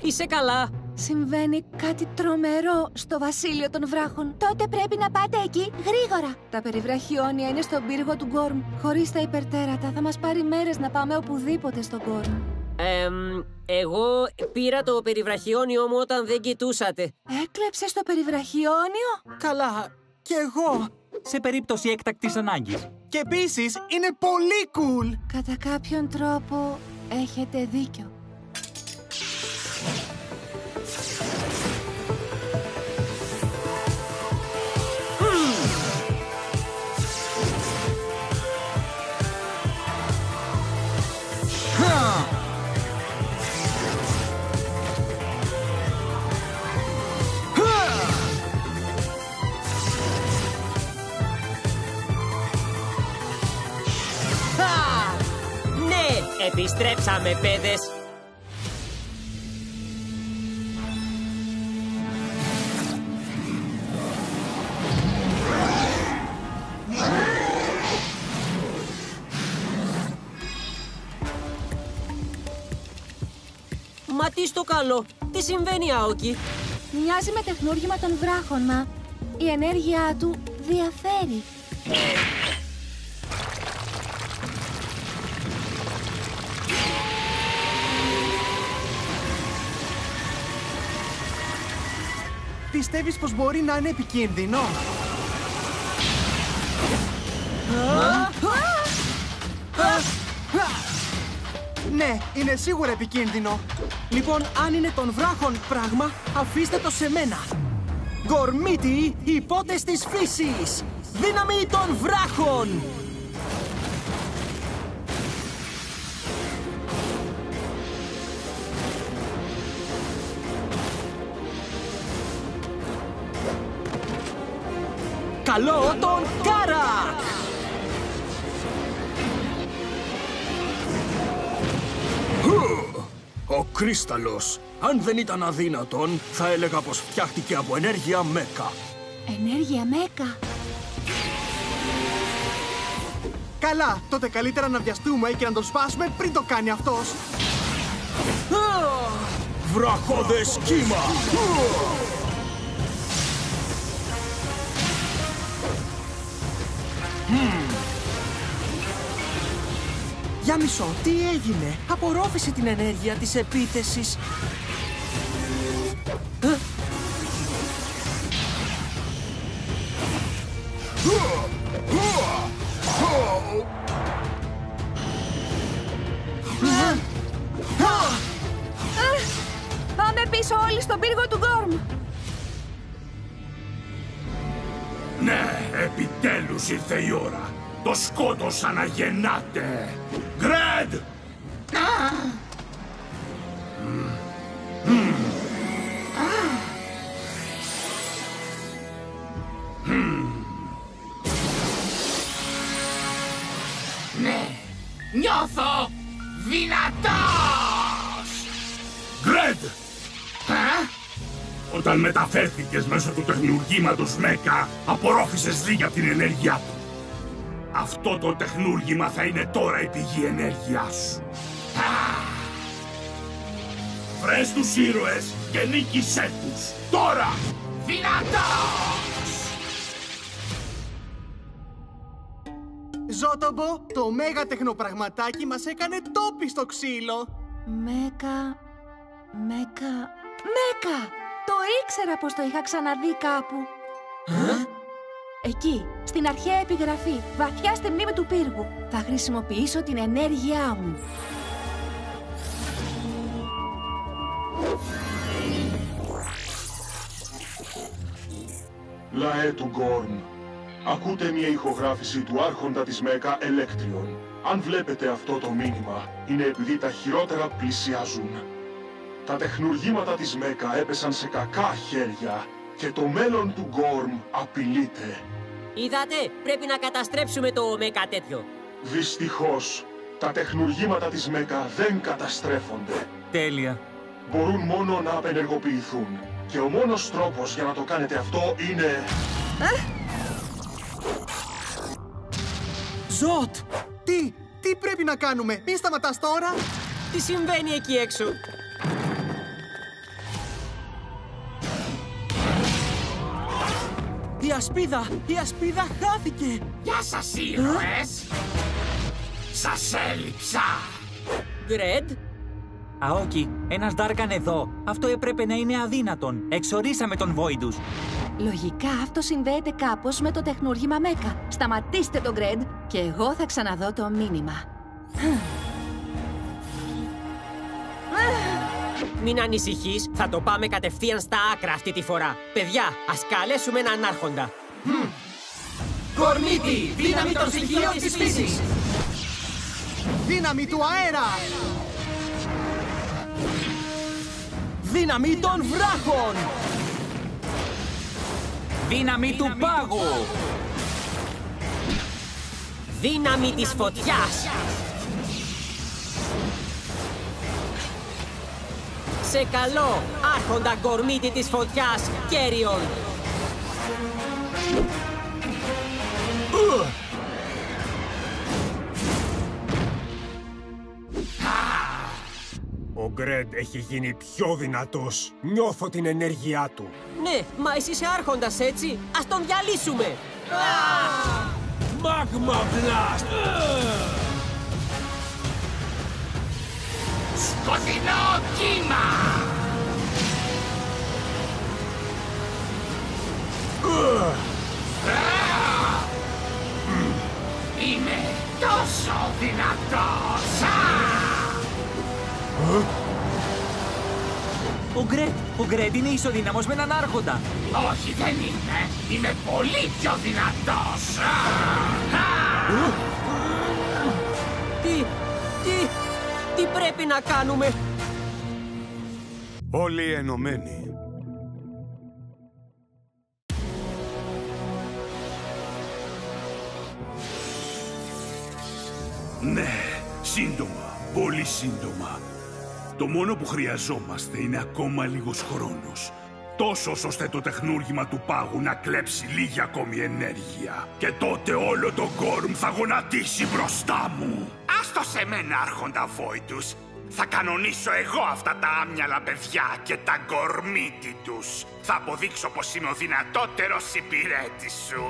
Είσαι καλά? Συμβαίνει κάτι τρομερό στο βασίλειο των βράχων. Τότε πρέπει να πάτε εκεί γρήγορα. Τα περιβραχιόνια είναι στον πύργο του Gorm. Χωρίς τα υπερτέρατα θα μας πάρει μέρες να πάμε οπουδήποτε στον Gorm. Εγώ πήρα το περιβραχιόνιό μου όταν δεν κοιτούσατε. Έκλεψες το περιβραχιόνιο? Καλά, κι εγώ. Σε περίπτωση έκτακτης ανάγκης. Και επίσης είναι πολύ cool. Κατά κάποιον τρόπο έχετε δίκιο. Ναι, επιστρέψαμε, παιδες. Μα τι στο καλό, τι συμβαίνει, Άοκι? Μοιάζει με τεχνούργημα των βράχων, μα η ενέργειά του διαφέρει. Πιστεύεις πως μπορεί να είναι επικίνδυνο? Ναι, είναι σίγουρα επικίνδυνο. Λοιπόν, αν είναι των βράχων πράγμα, αφήστε το σε μένα. Γκορμίτι, υπότες της φύσης! Δύναμη των βράχων! Καλό τον Κάρακ! Ο κρίσταλος. Αν δεν ήταν αδύνατον, θα έλεγα πως φτιάχτηκε από ενέργεια Μέκα. Ενέργεια Μέκα. Καλά, τότε καλύτερα να βιαστούμε και να τον σπάσουμε πριν το κάνει αυτός. Βραχώδες κύμα! Για μισό, τι έγινε? Απορρόφησε την ενέργεια της επίθεσης. Πάμε πίσω όλοι στον πύργο του Γκόρμ. Ναι, επιτέλους ήρθε η ώρα. Το σκότος αναγεννάται. Γκρέντ! Ναι, νιώθω δυνατός! Γκρέντ! Όταν μεταφέρθηκες μέσω του τεχνουργήματος Μέκα, απορρόφησες λίγα από την ενέργειά του. Αυτό το τεχνούργημα θα είναι τώρα η πηγή ενέργειάς σου. Βρες τους ήρωες και νίκησέ τους. Τώρα! Δυνατός! Ζότομπο, το μέγα τεχνοπραγματάκι μας έκανε τόπι στο ξύλο. Μέκα... Το ήξερα πως το είχα ξαναδεί κάπου. Εκεί, στην αρχαία επιγραφή, βαθιά στη μνήμη του πύργου. Θα χρησιμοποιήσω την ενέργειά μου. Λαέ του Γκόρμ, ακούτε μια ηχογράφηση του άρχοντα της Μέκα Ελέκτριον. Αν βλέπετε αυτό το μήνυμα, είναι επειδή τα χειρότερα πλησιάζουν. Τα τεχνουργήματα της Μέκα έπεσαν σε κακά χέρια και το μέλλον του Γκόρμ απειλείται. Είδατε, πρέπει να καταστρέψουμε το Μέκα τέτοιο. Δυστυχώς, τα τεχνουργήματα της Μέκα δεν καταστρέφονται. Τέλεια. Μπορούν μόνο να απενεργοποιηθούν. Και ο μόνος τρόπος για να το κάνετε αυτό είναι... Ζωτ! Τι πρέπει να κάνουμε? Μη σταματάς τώρα! Τι συμβαίνει εκεί έξω? Η ασπίδα χάθηκε! Γεια σας, ήρωες! Σας έλειψα! Γκρέντ, Αόκι, ένας Ντάρκαν εδώ. Αυτό έπρεπε να είναι αδύνατον. Εξορίσαμε τον Voidus. Λογικά αυτό συνδέεται κάπως με το τεχνούργημα Μέκα. Σταματήστε τον Γκρέντ και εγώ θα ξαναδώ το μήνυμα. Μην ανησυχείς, θα το πάμε κατευθείαν στα άκρα αυτή τη φορά. Παιδιά, ας καλέσουμε έναν άρχοντα. Κορμίτη, δύναμη των στοιχείων της φύσης! Δύναμη του αέρα! Δύναμη των βράχων! Δύναμη του πάγου! Δύναμη της φωτιάς! Σε καλό, άρχοντα Γκορμίτη της φωτιάς, Κέριον! Ο Γκρέντ έχει γίνει πιο δυνατός. Νιώθω την ενέργειά του. Ναι, μα εσύ είσαι άρχοντας, έτσι. Ας τον διαλύσουμε! Magma Blast! Σκοτεινό κύμα! Είμαι τόσο δυνατός! Ο Γκρέντ είναι ισοδύναμος με έναν άρχοντα. Όχι, δεν είμαι. Είμαι πολύ πιο δυνατός! Τι πρέπει να κάνουμε? Όλοι ενωμένοι. Ναι, σύντομα, πολύ σύντομα. Το μόνο που χρειαζόμαστε είναι ακόμα λίγος χρόνος. Τόσος ώστε το τεχνούργημα του πάγου να κλέψει λίγη ακόμη ενέργεια. Και τότε όλο το Γκόρμ θα γονατίσει μπροστά μου. Άστο σε μένα, άρχοντα Voidus. Θα κανονίσω εγώ αυτά τα άμυαλα παιδιά και τα γκορμίτη τους. Θα αποδείξω πως είμαι ο δυνατότερος υπηρέτης σου.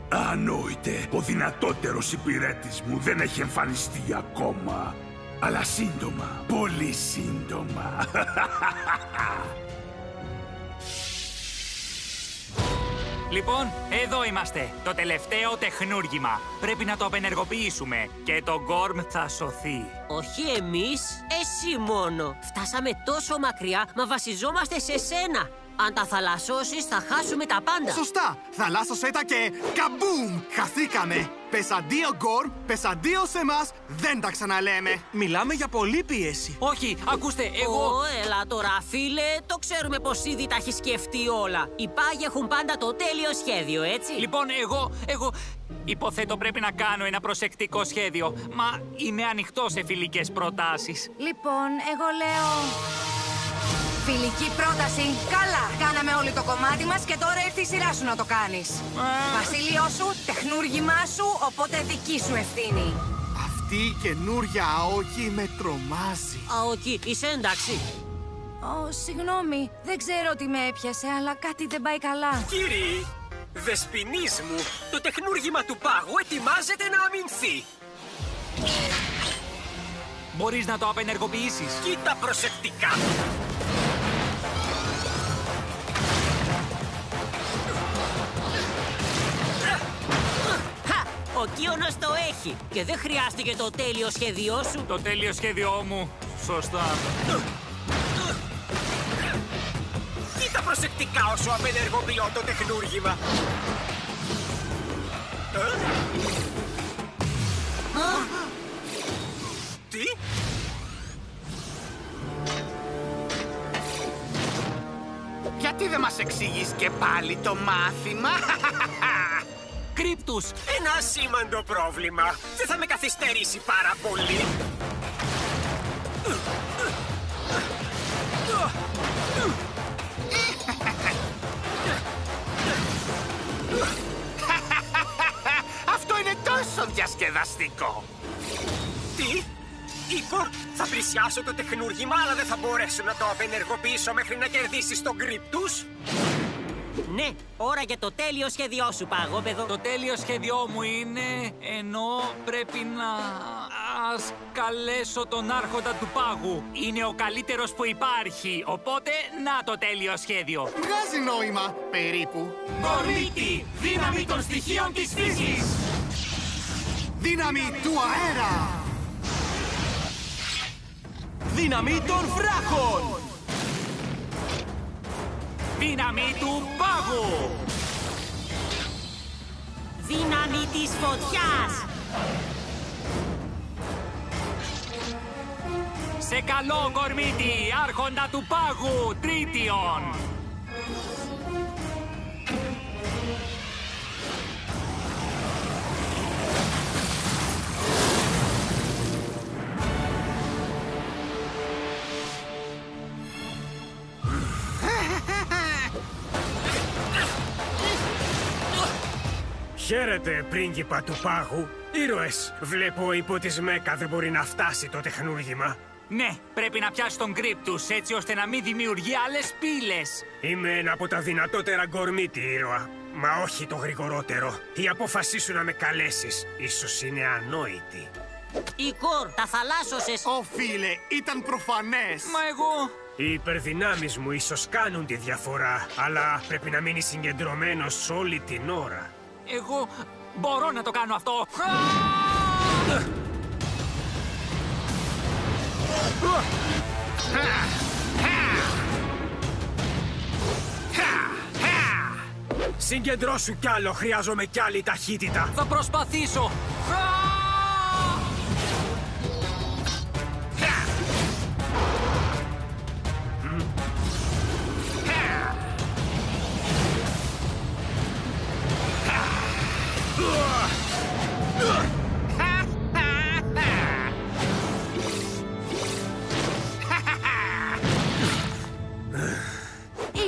Ανόητε, ο δυνατότερος υπηρέτης μου δεν έχει εμφανιστεί ακόμα. Αλλά σύντομα, πολύ σύντομα. Λοιπόν, εδώ είμαστε. Το τελευταίο τεχνούργημα. Πρέπει να το απενεργοποιήσουμε και το Γκόρμ θα σωθεί. Όχι εμείς, εσύ μόνο. Φτάσαμε τόσο μακριά, μα βασιζόμαστε σε σένα. Αν τα θαλασσώσεις, θα χάσουμε τα πάντα. Σωστά! Θαλάσσωσέ τα και καμπούμ! Χαθήκαμε! Πες αντίο Γκορμ, πες αντίο σε εμάς, δεν τα ξαναλέμε! Μιλάμε για πολλή πίεση. Όχι, ακούστε, εγώ... Έλα τώρα, φίλε. Το ξέρουμε πως ήδη τα έχει σκεφτεί όλα. Οι πάγοι έχουν πάντα το τέλειο σχέδιο, έτσι. Λοιπόν, εγώ... Υποθέτω πρέπει να κάνω ένα προσεκτικό σχέδιο. Μα είμαι ανοιχτός σε φιλικές προτάσεις. Λοιπόν, εγώ λέω... Φιλική πρόταση. Καλά, κάναμε όλοι το κομμάτι μας και τώρα ήρθε η σειρά σου να το κάνεις. Βασίλειό σου, τεχνούργημά σου, οπότε δική σου ευθύνη. Αυτή η καινούρια Αόκι με τρομάζει. Αόκι, είσαι εντάξει? Συγγνώμη, δεν ξέρω τι με έπιασε, αλλά κάτι δεν πάει καλά. Κύριοι, δεσποινείς μου, το τεχνούργημα του πάγου ετοιμάζεται να αμυνθεί. Μπορείς να το απενεργοποιήσεις? Κοίτα προσεκτικά. Ο Κίονος το έχει και δεν χρειάστηκε το τέλειο σχέδιό σου. Το τέλειο σχέδιό μου, σωστά. Κοίτα προσεκτικά όσο απενεργοποιώ το τεχνούργημα. Τι? Γιατί δεν μας εξηγείς και πάλι το μάθημα? Κρύπτους! Ένα ασήμαντο πρόβλημα. Δεν θα με καθυστερήσει πάρα πολύ. Αυτό είναι τόσο διασκεδαστικό. Τι? Ίκορ, θα πλησιάσω το τεχνούργημα, αλλά δεν θα μπορέσω να το απενεργοποιήσω μέχρι να κερδίσεις τον Κρύπτους. Ναι, ώρα για το τέλειο σχέδιό σου, παγόπεδο. Το τέλειο σχέδιό μου είναι... ενώ πρέπει να... σας καλέσω τον Άρχοντα του Πάγου. Είναι ο καλύτερος που υπάρχει, οπότε να το τέλειο σχέδιο. Βγάζει νόημα, περίπου. Κορμίτη, δύναμη των στοιχείων της φύσης. Δύναμη του αέρα. Δύναμη των βράχων. Δύναμη του Πάγου. Δύναμη της φωτιάς. Σε καλό, Κορμίτη, Άρχοντα του Πάγου, Τρίτιον. Χαίρετε, πρίγκιπα του Πάγου. Ήρωες, βλέπω υπό της Μέκα δεν μπορεί να φτάσει το τεχνούργημα. Ναι, πρέπει να πιάσει τον Κρύπτους έτσι ώστε να μην δημιουργεί άλλες πύλες. Είμαι ένα από τα δυνατότερα γκορμίτη ήρωα. Μα όχι το γρηγορότερο. Η απόφασή σου να με καλέσεις ίσως είναι ανόητη. Ικόρ, τα θαλάσσωσες. Ω φίλε, ήταν προφανές. Μα εγώ... Οι υπερδυνάμεις μου ίσως κάνουν τη διαφορά, αλλά πρέπει να μείνει συγκεντρωμένος όλη την ώρα. Εγώ μπορώ να το κάνω αυτό. Συγκεντρώσου κι άλλο, χρειάζομαι κι άλλη ταχύτητα. Θα προσπαθήσω.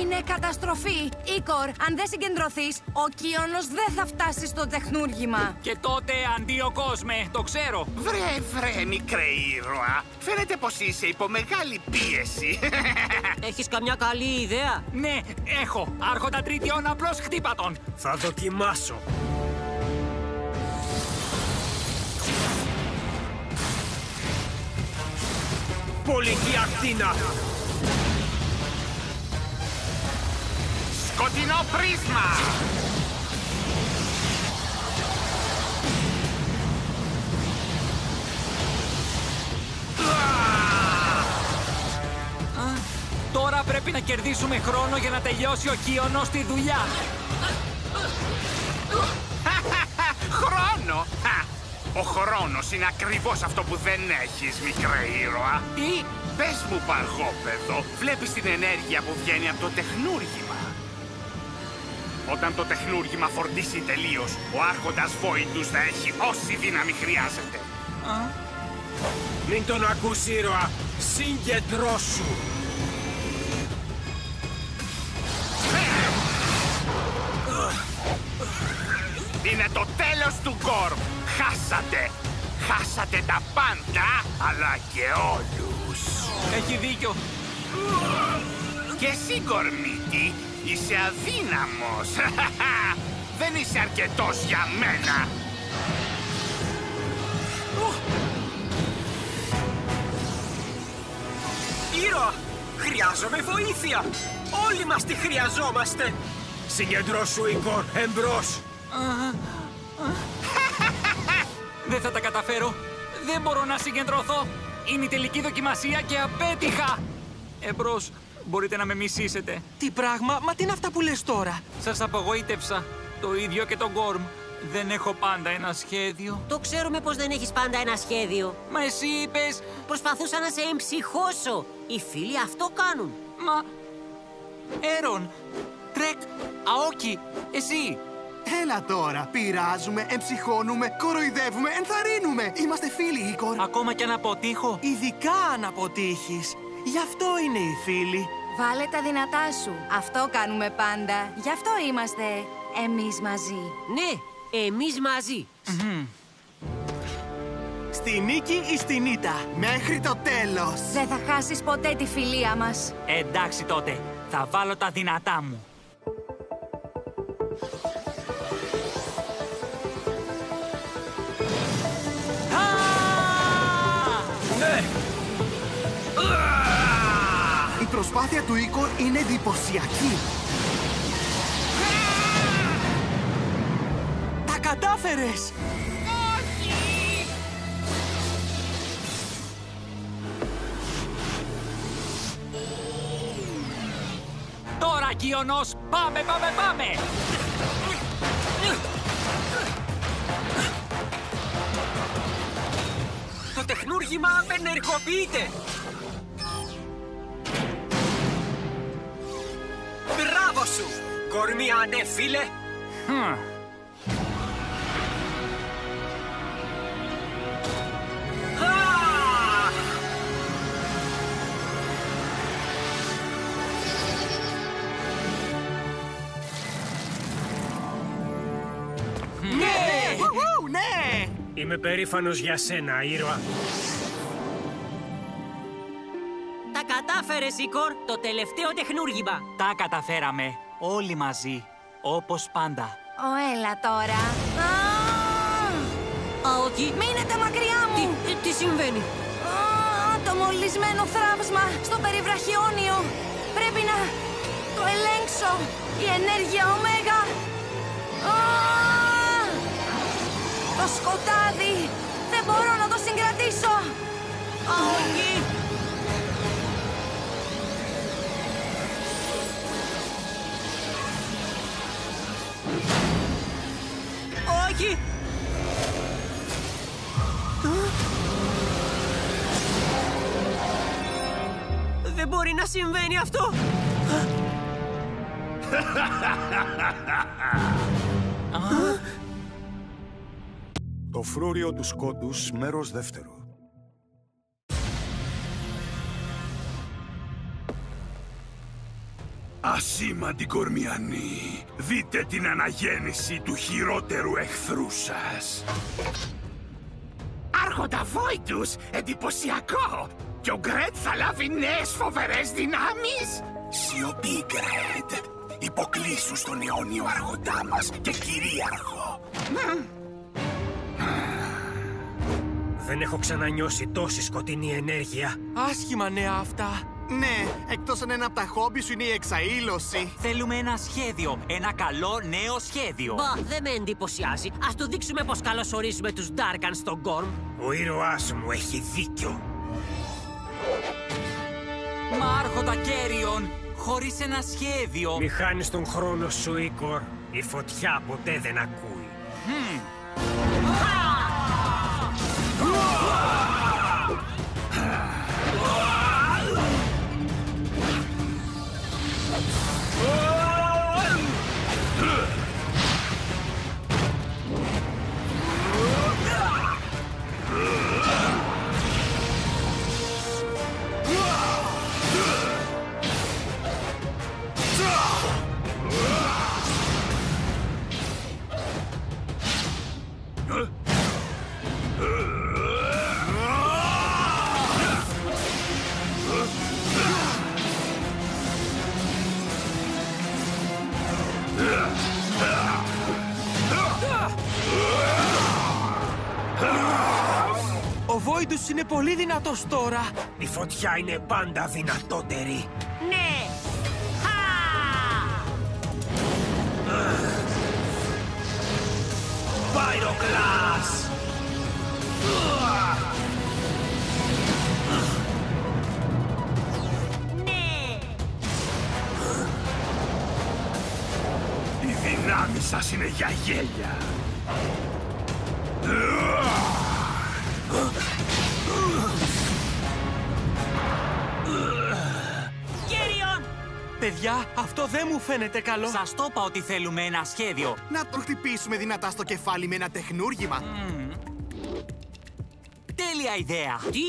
Είναι καταστροφή. Ίκορ, αν δεν συγκεντρωθείς, ο Κίονος δεν θα φτάσει στο τεχνούργημα. Και τότε αντίο κόσμε, το ξέρω. Βρε, μικρέ ήρωα. Φαίνεται πως είσαι υπό μεγάλη πίεση. Έχεις καμιά καλή ιδέα? Ναι, έχω. Άρχοντα Τρίτιον, απλώς χτύπα τον. Θα δοκιμάσω. Πολική ακτίνα. Σκοτεινό πρίσμα. Τώρα πρέπει να κερδίσουμε χρόνο για να τελειώσει ο Κίονος τη δουλειά. Χρόνο! Ο χρόνος είναι ακριβώς αυτό που δεν έχεις, μικρέ ήρωα. Τι? Πες μου, παργόπεδο, βλέπεις την ενέργεια που βγαίνει από το τεχνούργημα. Όταν το τεχνούργημα φορτίσει τελείως, ο Άρχοντας Βόηντους θα έχει όση δύναμη χρειάζεται. Μην τον ακούς, ήρωα. Συγκεντρώσου. Είναι το τέλος του Γκορμ. Χάσατε. Χάσατε τα πάντα, αλλά και όλους. Έχει δίκιο. Και εσύ, Γκορμίτη, είσαι αδύναμος. Δεν είσαι αρκετός για μένα. Ήρωα, χρειάζομαι βοήθεια. Όλοι μας τη χρειαζόμαστε. Συγκεντρώσου, Ίκορ, εμπρός. Δεν θα τα καταφέρω. Δεν μπορώ να συγκεντρωθώ. Είναι η τελική δοκιμασία και απέτυχα. Εμπρός, μπορείτε να με μισήσετε. Τι πράγμα, μα τι είναι αυτά που λες τώρα? Σας απογοήτευσα. Το ίδιο και τον Γκορμ. Δεν έχω πάντα ένα σχέδιο. Το ξέρουμε πως δεν έχεις πάντα ένα σχέδιο. Μα εσύ είπες... Προσπαθούσα να σε εμψυχώσω. Οι φίλοι αυτό κάνουν. Μα... Έρον, Τρεκ, Αόκι, εσύ. Έλα τώρα, πειράζουμε, εμψυχώνουμε, κοροϊδεύουμε, ενθαρρύνουμε. Είμαστε φίλοι, Ίκορ. Ακόμα κι αν αποτύχω. Ειδικά αν αποτύχεις. Γι' αυτό είναι οι φίλοι. Βάλε τα δυνατά σου. Αυτό κάνουμε πάντα. Γι' αυτό είμαστε εμείς μαζί. Ναι, εμείς μαζί. Στη νίκη ή στην ήττα. Μέχρι το τέλος. Δεν θα χάσεις ποτέ τη φιλία μας. Εντάξει τότε, θα βάλω τα δυνατά μου. προσπάθεια του Ίκορ είναι εντυπωσιακή. Τα κατάφερες! Τώρα, Κιονός, πάμε! Το τεχνούργημα απενεργοποιείται! Μπράβο σου! Κορμιάνε, φίλε! Ναι! Είμαι περήφανος για σένα, ήρωα. Τα κατάφερες, Ίκορ, το τελευταίο τεχνούργημα. Τα καταφέραμε, όλοι μαζί, όπως πάντα. Έλα τώρα. Αόκι. Μείνετε μακριά μου! Τι συμβαίνει? Το μολυσμένο θράψμα στο περιβραχιόνιο. Πρέπει να το ελέγξω. Η ενέργεια ωμέγα. Το σκοτάδι. Δεν μπορώ να το συγκρατήσω. Αόκι. Όχι. Δεν μπορεί να συμβαίνει αυτό! Το φρούριο του σκότους, μέρος δεύτερο. Ασήμαντοι κορμιανοί, δείτε την αναγέννηση του χειρότερου εχθρού σας. Άρχοντα Βόιντους, εντυπωσιακό! Και ο Γκρέντ θα λάβει νέες φοβερές δυνάμεις! Σιωπή, Γκρέντ. Υποκλείσου στον αιώνιο άρχοντά μας και κυρίαρχο. Δεν έχω ξανανιώσει τόση σκοτεινή ενέργεια. Άσχημα νέα αυτά. Ναι, εκτός αν ένα από τα χόμπι σου είναι η εξαήλωση. Θέλουμε ένα σχέδιο, ένα καλό νέο σχέδιο. Μπα, δεν με εντυπωσιάζει. Ας του δείξουμε πως καλωσορίζουμε τους Ντάρκαν στον Γκόρμ. Ο ήρωάς μου έχει δίκιο. Μα Άρχοντα Κέριον, χωρίς ένα σχέδιο... Μη χάνεις τον χρόνο σου, Ίκορ. Η φωτιά ποτέ δεν ακούει. Ο Βόιντους είναι πολύ δυνατός τώρα. Η φωτιά είναι πάντα δυνατότερη. Ναι! Πυροκλάς! Ναι! Η δύναμη σας είναι για γέλια. Κέριον! Παιδιά, αυτό δεν μου φαίνεται καλό. Σας το είπα ότι θέλουμε ένα σχέδιο. Να τον χτυπήσουμε δυνατά στο κεφάλι με ένα τεχνούργημα. Τέλεια ιδέα. Τι?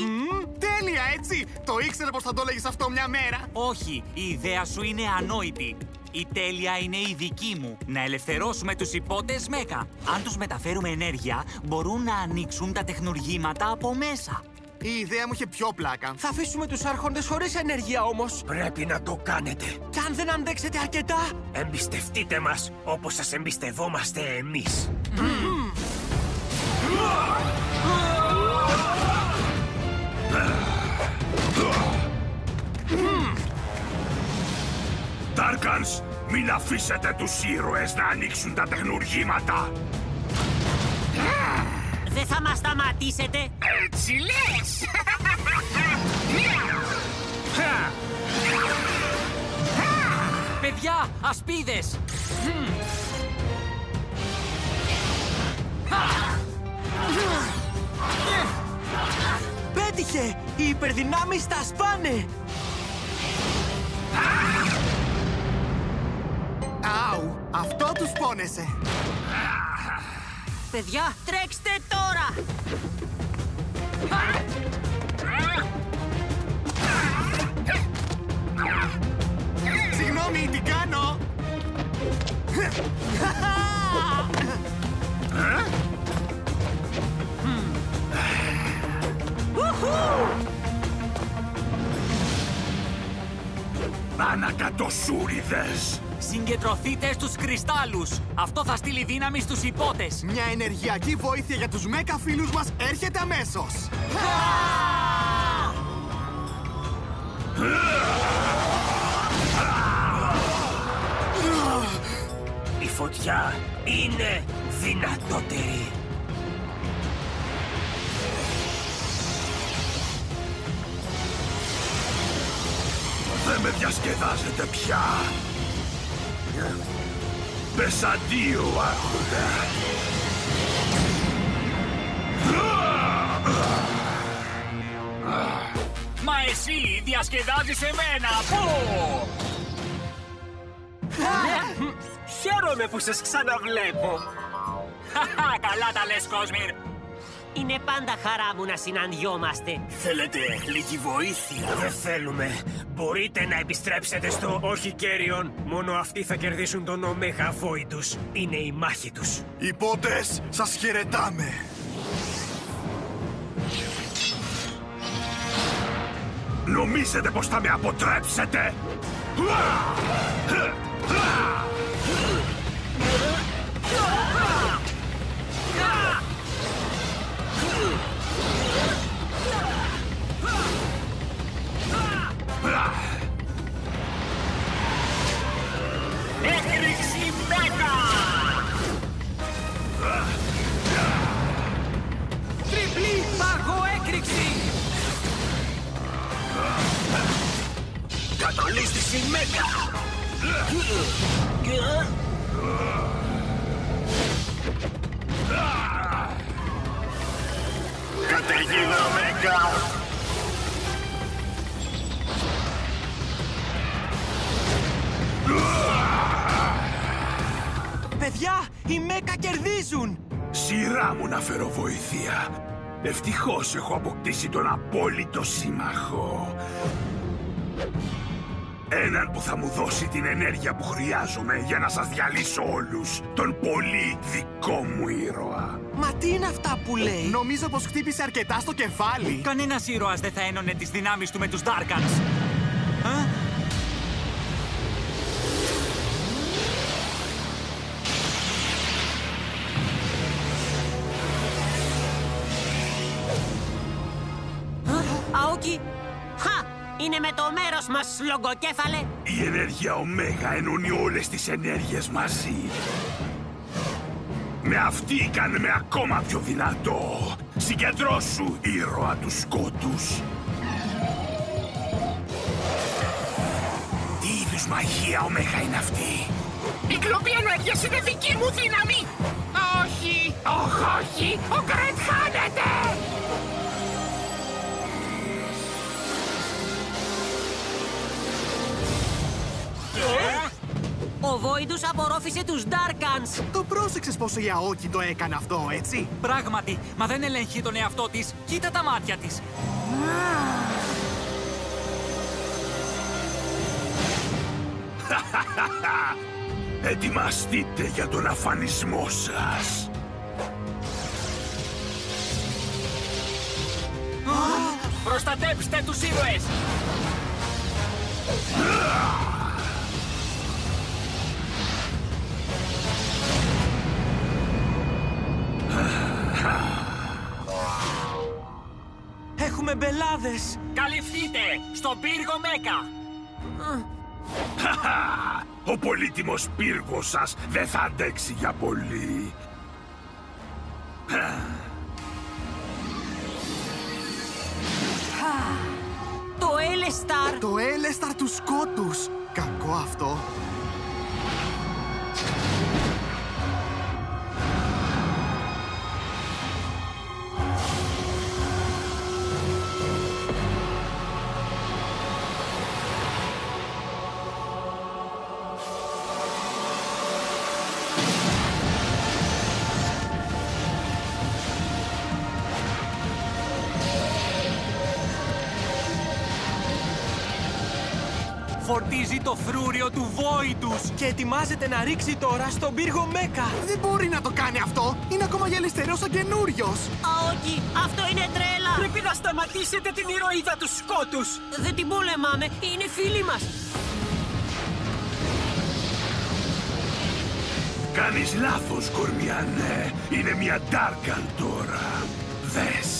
Τέλεια, έτσι! Το ήξερε πως θα το έλεγες αυτό μια μέρα. Όχι, η ιδέα σου είναι ανόητη. Η τέλεια είναι η δική μου. Να ελευθερώσουμε τους υπότες Μέκα. Αν τους μεταφέρουμε ενέργεια, μπορούν να ανοίξουν τα τεχνουργήματα από μέσα. Η ιδέα μου είχε πιο πλάκα. Θα αφήσουμε τους άρχοντες χωρίς ενέργεια όμως. Πρέπει να το κάνετε. Κι αν δεν αντέξετε αρκετά... Εμπιστευτείτε μας όπως σας εμπιστευόμαστε εμείς. αφήσετε τους ήρωες να ανοίξουν τα τεχνουργήματα. Δεν θα μας σταματήσετε. Έτσι λες! Παιδιά, ασπίδες! Πέτυχε! Οι υπερδυνάμεις τα σπάνε! Αου! Αυτό τους πόνεσε! Παιδιά, τρέξτε τώρα! Συγγνώμη, τι κάνω! Ανακατοσούριδες! Συγκεντρωθείτε στους κρυστάλλους! Αυτό θα στείλει δύναμη στους υπότες! Μια ενεργειακή βοήθεια για τους μέκα φίλους μας έρχεται αμέσως! Η φωτιά είναι δυνατότερη. Δεν με διασκεδάζετε πια! Πες αντίο, άρχοντα! Μα εσύ διασκεδάζεις εμένα! Πω! Χαίρομαι που σας ξαναβλέπω. Καλά τα λες, Κόσμιρ! Είναι πάντα χαρά μου να συναντιόμαστε. Θέλετε λίγη βοήθεια? Δεν θέλουμε. Μπορείτε να επιστρέψετε στο όχι Κέριον. Μόνο αυτοί θα κερδίσουν τον Ωμέγα Voidus. Είναι η μάχη τους. Υπότες, σας χαιρετάμε! Νομίζετε πως θα με αποτρέψετε? Έκρηξη Μέκα! Τριπλή παγοέκρηξη! Κατολίσθηση Μέκα! Καταιγίδα Μέκα! Παιδιά, οι μέκα κερδίζουν! Σειρά μου να φέρω βοήθεια. Ευτυχώς έχω αποκτήσει τον απόλυτο σύμμαχο. Έναν που θα μου δώσει την ενέργεια που χρειάζομαι για να σας διαλύσω όλους. Τον πολύ δικό μου ήρωα. Μα τι είναι αυτά που λέει? Νομίζω πως χτύπησε αρκετά στο κεφάλι. Κανένας ήρωας δεν θα ένωνε τις δυνάμεις του με τους Darkans. Αόκι! Χα! Είναι με το μέρος μας, λογκοκέφαλε! Η ενέργεια Ωμέγα ενώνει όλες τις ενέργειες μαζί. Με αυτή κάνε με ακόμα πιο δυνατό. Συγκεντρώσου, ήρωα του σκότους. Τι είδους μαγεία Ωμέγα είναι αυτή? Η κλοπή ενέργειας είναι δική μου δύναμη! Όχι! Όχι! Ο Γκρέντ χάνεται! Ο Voidus απορρόφησε τους Darkans! Το πρόσεξες πως η Αόκι το έκανε αυτό, έτσι? Πράγματι, μα δεν ελέγχει τον εαυτό της. Κοίτα τα μάτια της. Ετοιμαστείτε για τον αφανισμό σας. Προστατέψτε τους ήρωες! Έχουμε μπελάδες! Καλυφθείτε! Στον πύργο Μέκα! Ο πολύτιμος πύργος σας δεν θα αντέξει για πολύ. Το Έλεσταρ! Το Έλεσταρ του σκότους! Κακό αυτό! Φορτίζει το φρούριο του Voidus και ετοιμάζεται να ρίξει τώρα στον πύργο Μέκα. Δεν μπορεί να το κάνει αυτό! Είναι ακόμα γυαλιστερός σαν καινούριος! Αόκι, αυτό είναι τρέλα! Πρέπει να σταματήσετε την ηρωίδα του σκότους! Δεν την πολεμάμε, είναι φίλοι μας! Κάνεις λάθος, Κορμιανέ. Είναι μια Darkan τώρα. Δες.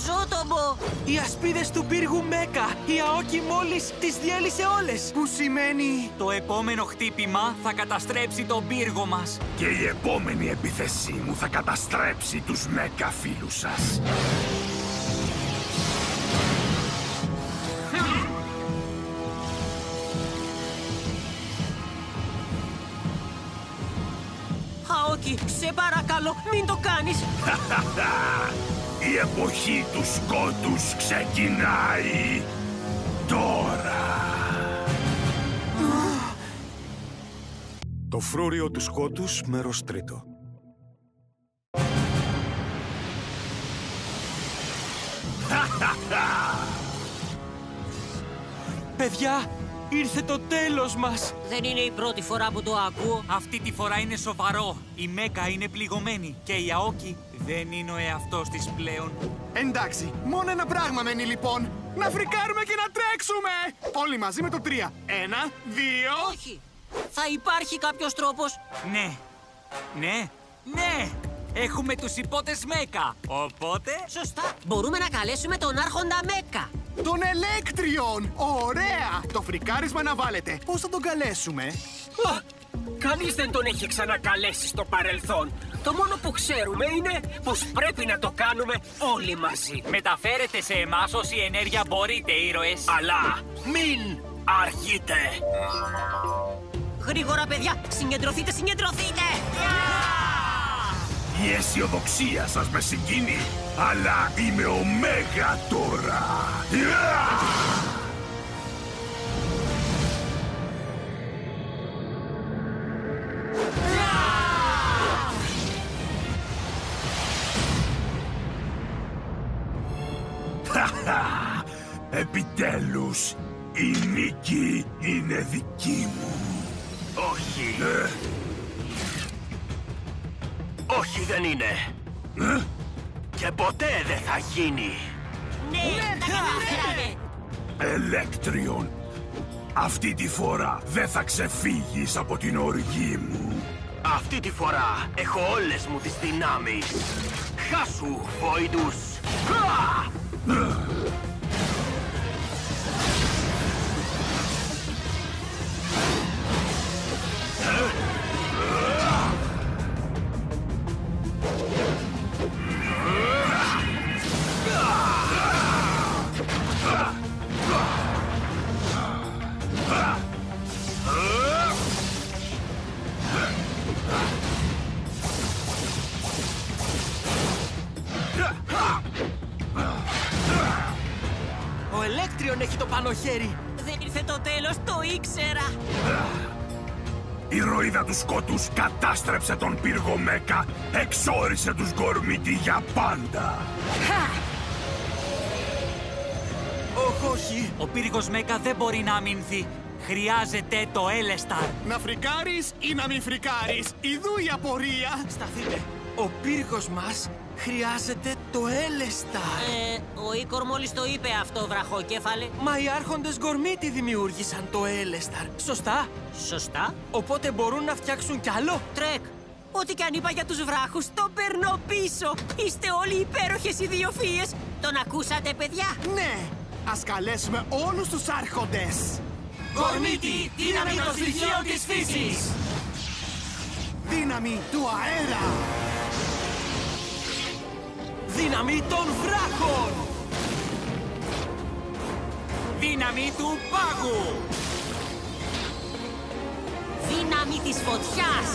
Ζώτομπο! Οι ασπίδες του πύργου Μέκα! Η Αόκι μόλις τις διέλυσε όλες! Που σημαίνει... Το επόμενο χτύπημα θα καταστρέψει τον πύργο μας. Και η επόμενη επίθεσή μου θα καταστρέψει τους Μέκα φίλους σας. Αόκι, σε παρακαλώ, μην το κάνεις! Η εποχή του σκότους ξεκινάει τώρα. Το φρούριο του σκότους, μέρος 3. Παιδιά, ήρθε το τέλος μας! Δεν είναι η πρώτη φορά που το ακούω. Αυτή τη φορά είναι σοβαρό. Η Μέκα είναι πληγωμένη και η Αόκι δεν είναι ο εαυτός της πλέον. Εντάξει, μόνο ένα πράγμα μένει λοιπόν. Να φρικάρουμε και να τρέξουμε! Όλοι μαζί με το 3. 1, 2... Όχι! Θα υπάρχει κάποιος τρόπος? Ναι. Ναι. Ναι. Έχουμε τους υπότες Μέκα. Οπότε... Σωστά. Μπορούμε να καλέσουμε τον Άρχοντα Μέκα. Τον Ελέκτριον! Ωραία! Το φρικάρισμα να βάλετε. Πώς θα τον καλέσουμε? Κανείς δεν τον έχει ξανακαλέσει στο παρελθόν. Το μόνο που ξέρουμε είναι πως πρέπει να το κάνουμε όλοι μαζί. Μεταφέρετε σε εμάς όση ενέργεια μπορείτε, ήρωες. Αλλά μην αργείτε. Γρήγορα, παιδιά! Συγκεντρωθείτε, συγκεντρωθείτε! Η αισιοδοξία σας με συγκίνει, αλλά είμαι ο Μέγα τώρα. Επιτέλους, η νίκη είναι δική μου. Όχι. Όχι, δεν είναι. Και ποτέ δεν θα γίνει. Ναι, τα καταφέραμε! Ελέκτριον, αυτή τη φορά δεν θα ξεφύγεις από την οργή μου. Αυτή τη φορά έχω όλες μου τις δυνάμεις. Χάσου, Voidus! Ο Ελέκτριον έχει το πάνω χέρι. Δεν ήρθε το τέλος, το ήξερα! Η ροίδα του σκότους κατάστρεψε τον πύργο Μέκα, εξόρισε τους Γκορμίτι για πάντα. Όχι. Ο πύργος Μέκα δεν μπορεί να αμυνθεί. Χρειάζεται το Έλεσταρ. Να φρικάρεις ή να μην φρικάρεις. Ιδού η απορία. Σταθείτε. Ο πύργος μας Χρειάζεται το Έλεσταρ. Ο Ίκορ μόλις το είπε αυτό, βραχόκεφαλε. Μα οι άρχοντες Γκορμίτι δημιούργησαν το Έλεσταρ, σωστά? Σωστά. Οπότε μπορούν να φτιάξουν κι άλλο. Τρεκ, ό,τι κι αν είπα για τους βράχους, το παίρνω πίσω. Είστε όλοι υπέροχες ιδιοφυΐες. Τον ακούσατε, παιδιά? Ναι, ας καλέσουμε όλους τους άρχοντες. Γκορμίτι, δύναμη των στοιχείων της φύσης. Δύναμη του αέρα. Δύναμη των βράχων. Δύναμη του πάγου. Δύναμη της φωτιάς.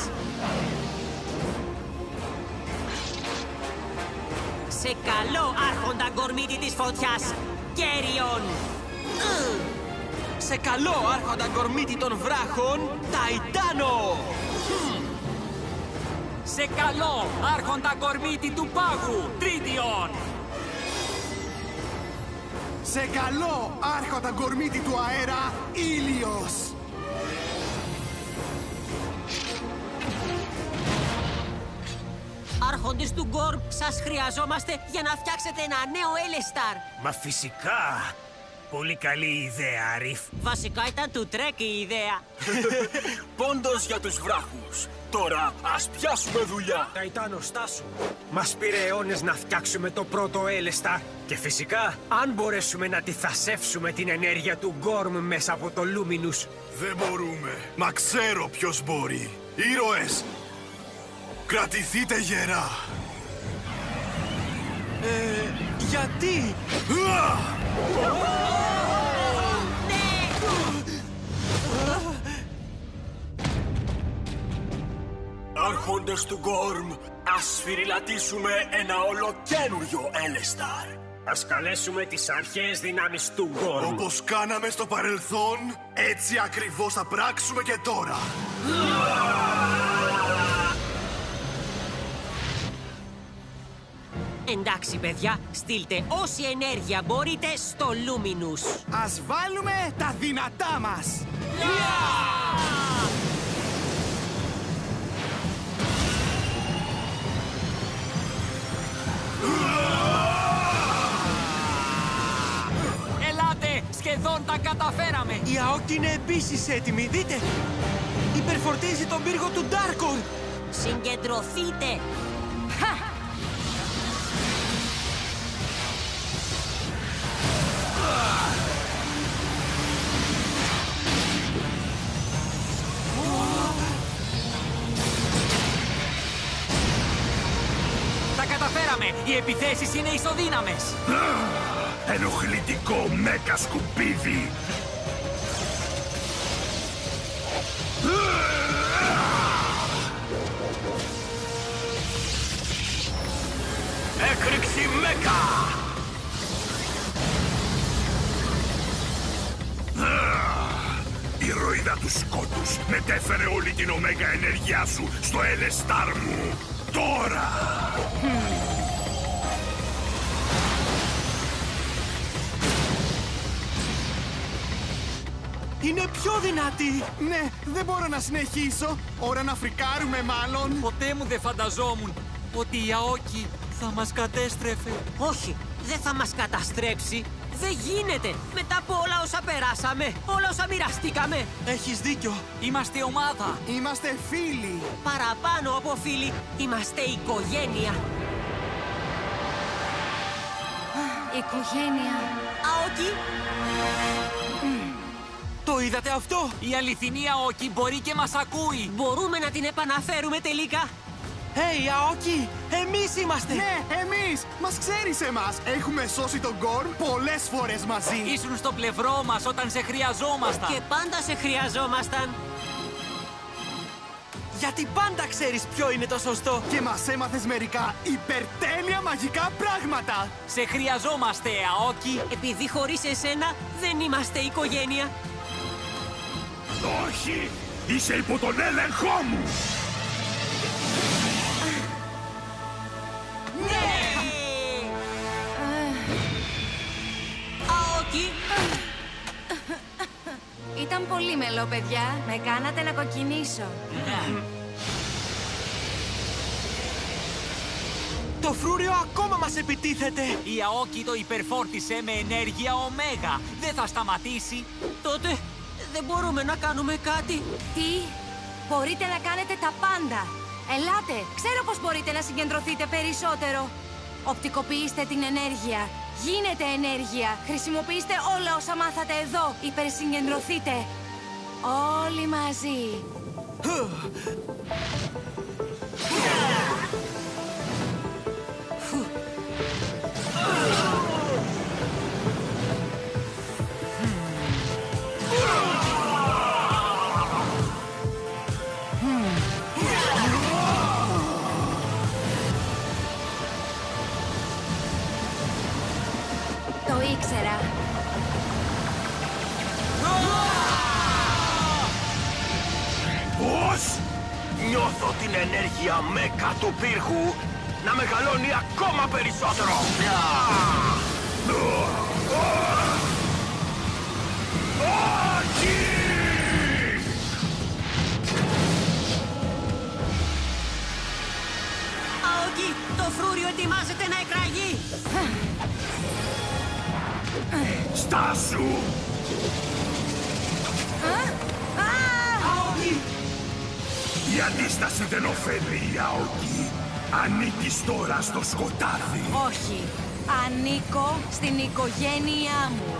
Σε καλό, άρχοντα Γκορμίτι της φωτιάς, Κέριον. Σε καλό, άρχοντα Γκορμίτι των βράχων, Ταϊτάνο. Σε καλό, άρχοντα Γκορμίτι του πάγου, Τρίτιον. Σε καλό, άρχοντα Γκορμίτι του αέρα, Ήλιος. Άρχοντες του Γκορμ, σας χρειαζόμαστε για να φτιάξετε ένα νέο Έλεσταρ. Μα φυσικά. Πολύ καλή ιδέα, Αρίφ. Βασικά ήταν του Τρεκ η ιδέα. Πόντος για τους βράχους. Τώρα ας πιάσουμε δουλειά. Ταϊτάνο, στάσου. Μας πήρε αιώνες να φτιάξουμε το πρώτο Έλεσταρ. Και φυσικά, αν μπορέσουμε να τυθασεύσουμε την ενέργεια του Γκορμ μέσα από το Λούμινους. Δεν μπορούμε. Μα ξέρω ποιος μπορεί. Ήρωες, κρατηθείτε γερά. Γιατί? Άρχοντες του Γκορμ, ας σφυριλατήσουμε ένα ολοκένουργιο Έλεσταρ. Ας καλέσουμε τις αρχαίες δυνάμεις του Γκορμ. Όπως κάναμε στο παρελθόν, έτσι ακριβώς θα πράξουμε και τώρα. Εντάξει, παιδιά, στείλτε όση ενέργεια μπορείτε στο Λούμινους. Ας βάλουμε τα δυνατά μας. Ελάτε, σχεδόν τα καταφέραμε. Η Αόκη είναι επίσης έτοιμη, δείτε! Υπερφορτίζει τον πύργο του Ντάρκορ. Συγκεντρωθείτε. Τα καταφέραμε. Οι επιθέσεις είναι ισοδύναμες. Ενοχλητικό μέκα σκουπίδι. Έκρηξη μέκα. Η ροίδα του σκότους μετέφερε όλη την ωμέγα ενέργειά σου στο Έλεσταρ μου. Τώρα! Είναι πιο δυνατή. Ναι, δεν μπορώ να συνεχίσω. Ώρα να φρικάρουμε μάλλον. Ποτέ μου δεν φανταζόμουν ότι η Αόκη θα μας κατέστρεφε. Όχι, δεν θα μας καταστρέψει. Δεν γίνεται. Μετά από όλα όσα περάσαμε, όλα όσα μοιραστήκαμε. Έχεις δίκιο. Είμαστε ομάδα. Είμαστε φίλοι. Παραπάνω από φίλοι, είμαστε οικογένεια. Οικογένεια. Αόκη. Το είδατε αυτό? Η αληθινή Αόκη μπορεί και μας ακούει. Μπορούμε να την επαναφέρουμε τελικά. Hey, Αόκη! Εμείς είμαστε! Ναι, εμείς! Μας ξέρεις εμάς! Έχουμε σώσει τον Γκορμ πολλές φορές μαζί! Ήσουν στο πλευρό μας όταν σε χρειαζόμασταν. Και πάντα σε χρειαζόμασταν. Γιατί πάντα ξέρεις ποιο είναι το σωστό. Και μας έμαθες μερικά υπερτέλεια μαγικά πράγματα! Σε χρειαζόμαστε, Αόκη. Επειδή χωρίς εσένα δεν είμαστε οικογένεια. Όχι! Είσαι υπό τον έλεγχό μου! Αόκη. Ήταν πολύ μελό, παιδιά. Με κάνατε να κοκκινήσω. Το Το φρούριο ακόμα μας επιτίθεται! Η Αόκη το υπερφόρτισε με ενέργεια ωμέγα. Δεν θα σταματήσει. Τότε δεν μπορούμε να κάνουμε κάτι. Τι? Μπορείτε να κάνετε τα πάντα. Ελάτε, ξέρω πως μπορείτε να συγκεντρωθείτε περισσότερο. Οπτικοποιήστε την ενέργεια. Γίνετε ενέργεια. Χρησιμοποιήστε όλα όσα μάθατε εδώ. Υπερσυγκεντρωθείτε. Όλοι μαζί. Το ήξερα. Πώς? Νιώθω την ενέργεια μέκα του πύργου να μεγαλώνει ακόμα περισσότερο. Όχι! Αόκη, το φρούριο ετοιμάζεται να εκραγεί. Στάσου! Αόκη! Η αντίσταση δεν ωφέλει, Αόκη. Ανήκεις τώρα στο σκοτάδι. Όχι. Ανήκω στην οικογένειά μου.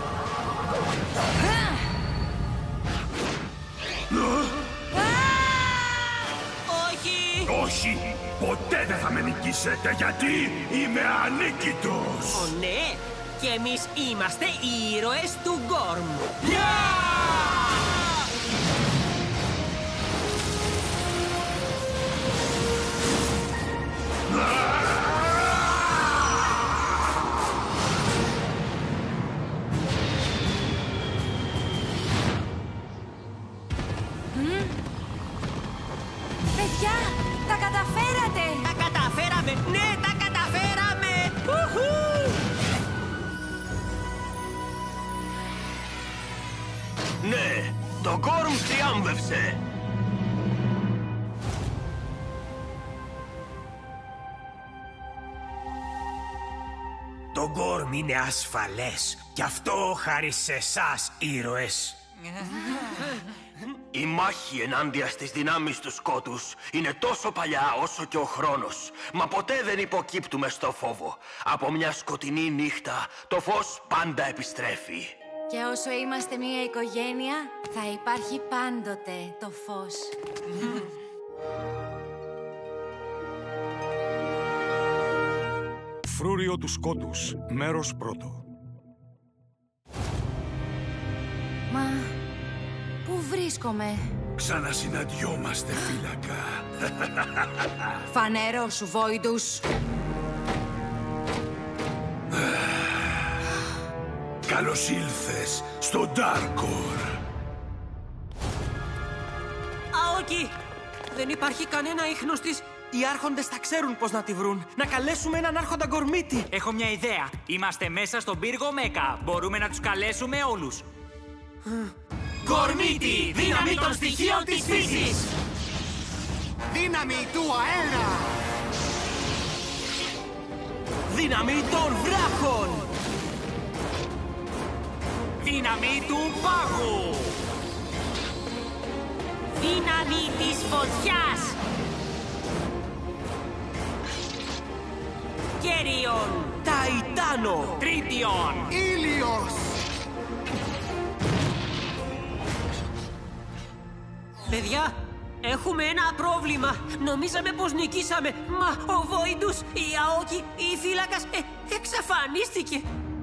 Όχι! Όχι! Ποτέ δεν θα με νικήσετε, γιατί είμαι ανίκητος! Ναι! Και εμείς είμαστε οι ήρωες του Γκόρμ. Παιδιά, τα καταφέρατε! Τα καταφέραμε! Ναι, τα καταφέραμε! Ναι, το Γκόρμ τριάμβευσε. Το Γκόρμ είναι ασφαλές. Κι αυτό χάρη σε εσάς, ήρωες. Η μάχη ενάντια στις δυνάμεις του σκότους είναι τόσο παλιά όσο και ο χρόνος. Μα ποτέ δεν υποκύπτουμε στο φόβο. Από μια σκοτεινή νύχτα το φως πάντα επιστρέφει. Και όσο είμαστε μια οικογένεια, θα υπάρχει πάντοτε το φως. Φρούριο του σκότους, μέρος πρώτο. Μα, πού βρίσκομαι? Ξανασυναντιόμαστε, φύλακα. Φανερώσου, Βόιντους. Καλώς ήλθες στο Ντάρκορ. Αόκη! Δεν υπάρχει κανένα ίχνος της. Οι άρχοντες θα ξέρουν πώς να τη βρουν. Να καλέσουμε έναν άρχοντα γκορμίτη. Έχω μια ιδέα. Είμαστε μέσα στον πύργο Μέκα. Μπορούμε να τους καλέσουμε όλους. Γκορμίτη, δύναμη των στοιχείων της φύσης! Δύναμη του αέρα! Δύναμη των βράχων! Δύναμη του πάγου! Δύναμη της φωτιάς! Κέριον! Ταϊτάνο! Τρίτιον! Ήλιος! Παιδιά, έχουμε ένα πρόβλημα. Νομίζαμε πως νικήσαμε. Μα ο Βόιντους, η Αόκη, η φύλακας εξαφανίστηκε.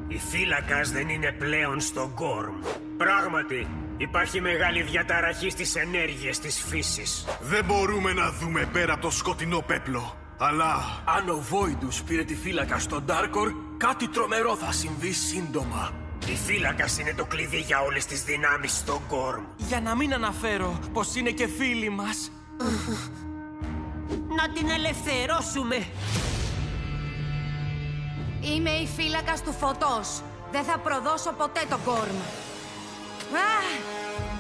Η φύλακας δεν είναι πλέον στο Γκόρμ. Πράγματι, υπάρχει μεγάλη διαταραχή στις ενέργειες της φύσης. Δεν μπορούμε να δούμε πέρα από το σκοτεινό πέπλο. Αλλά Αν ο Βόιντους πήρε τη φύλακα στο Ντάρκορ, κάτι τρομερό θα συμβεί σύντομα. Η φύλακας είναι το κλειδί για όλες τις δυνάμεις στο Γκόρμ. Για να μην αναφέρω πως είναι και φίλοι μας. Να την ελευθερώσουμε. Είμαι η φύλακας του φωτός. Δεν θα προδώσω ποτέ το Γκόρμ.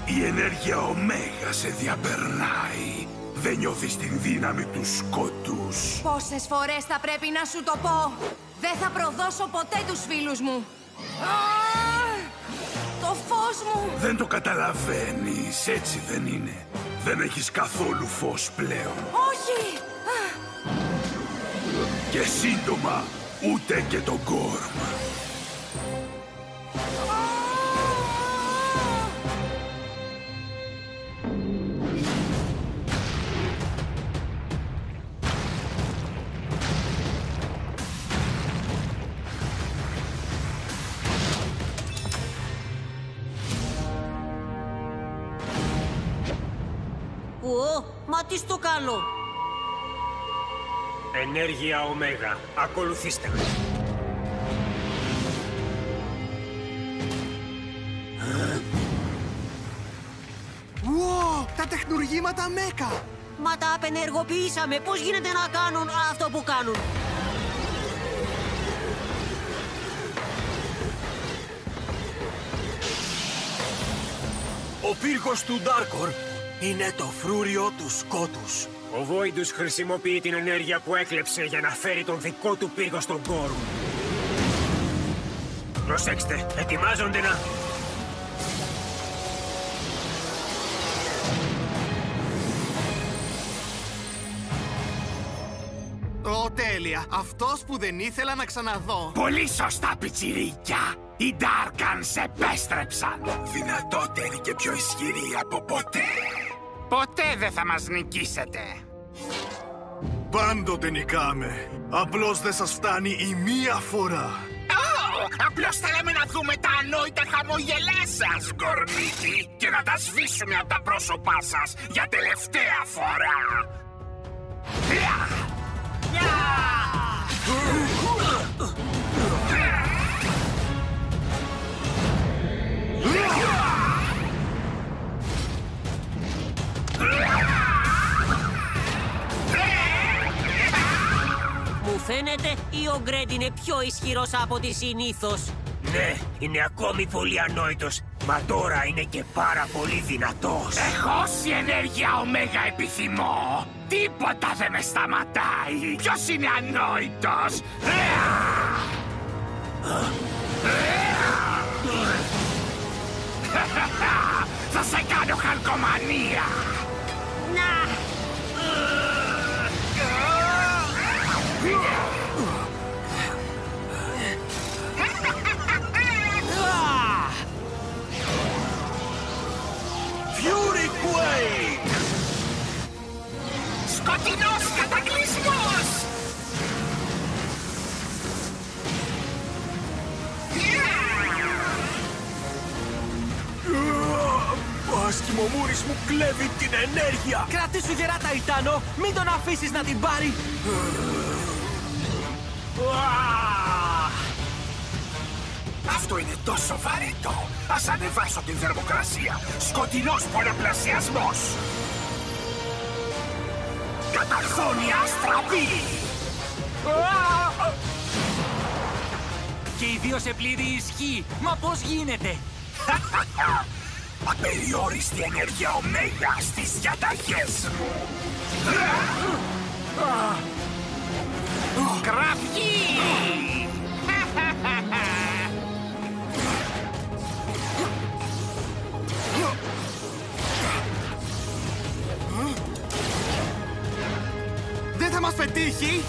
Η ενέργεια ωμέγα σε διαπερνάει. Δεν νιώθεις την δύναμη του σκότους. Πόσες φορές θα πρέπει να σου το πω? Δεν θα προδώσω ποτέ τους φίλους μου. Το φως μου! Δεν το καταλαβαίνεις, έτσι δεν είναι. Δεν έχεις καθόλου φως πλέον. Όχι! Και σύντομα, ούτε και τον Γκόρμ. Μα τι στο κάνω? Ενέργεια Ωμέγα. Ακολουθήστε με. Τα τεχνουργήματα Μέκα! Μα τα απενεργοποιήσαμε. Πώς γίνεται να κάνουν αυτό που κάνουν? Ο πύργος του Ντάρκορ είναι το φρούριο του σκότους. Ο Βόιντους χρησιμοποιεί την ενέργεια που έκλεψε για να φέρει τον δικό του πύργο στον Γκόρμ. Προσέξτε, ετοιμάζονται να... Τέλεια. Αυτός που δεν ήθελα να ξαναδώ. Πολύ σωστά, πιτσιρίκια. Οι Ντάρκανς επέστρεψαν. Δυνατότεροι και πιο ισχυροί από ποτέ. Ποτέ δεν θα μας νικήσετε. Πάντοτε νικάμε. Απλώς δεν σας φτάνει η μία φορά. Απλώς θέλαμε να δούμε τα ανόητα χαμογελά σας, Γκορμίτη, και να τα σβήσουμε από τα πρόσωπά σας για τελευταία φορά. Μου φαίνεται ή ο Γκρέντ είναι πιο ισχυρός από ό,τι συνήθως? Ναι, είναι ακόμη πολύ ανόητος. Μα τώρα είναι και πάρα πολύ δυνατός. Εγώ όση ενέργεια Ωμέγα επιθυμώ. Τίποτα δεν με σταματάει. Ποιος είναι ανόητος? Θα σε κάνω χαλκομανία. Να! Fury Quake! Σκοτεινός κατακλυσμός! Ο ασκημομούρης μου κλέβει την ενέργεια! Κρατήσου γερά, Ταϊτάνο! Μην τον αφήσεις να την πάρει! Αυτό είναι τόσο βαρύτο! Ας ανεβάσω την θερμοκρασία! Σκοτεινός πολλαπλασιασμός! Καταρθώνει αστραπή! Και οι δύο σε πλήρη ισχύ! Μα πώς γίνεται? Απεριόριστη ενέργεια Ωμέγα στις διαταγές μου! Κραυγή! Δεν θα μας πετύχει!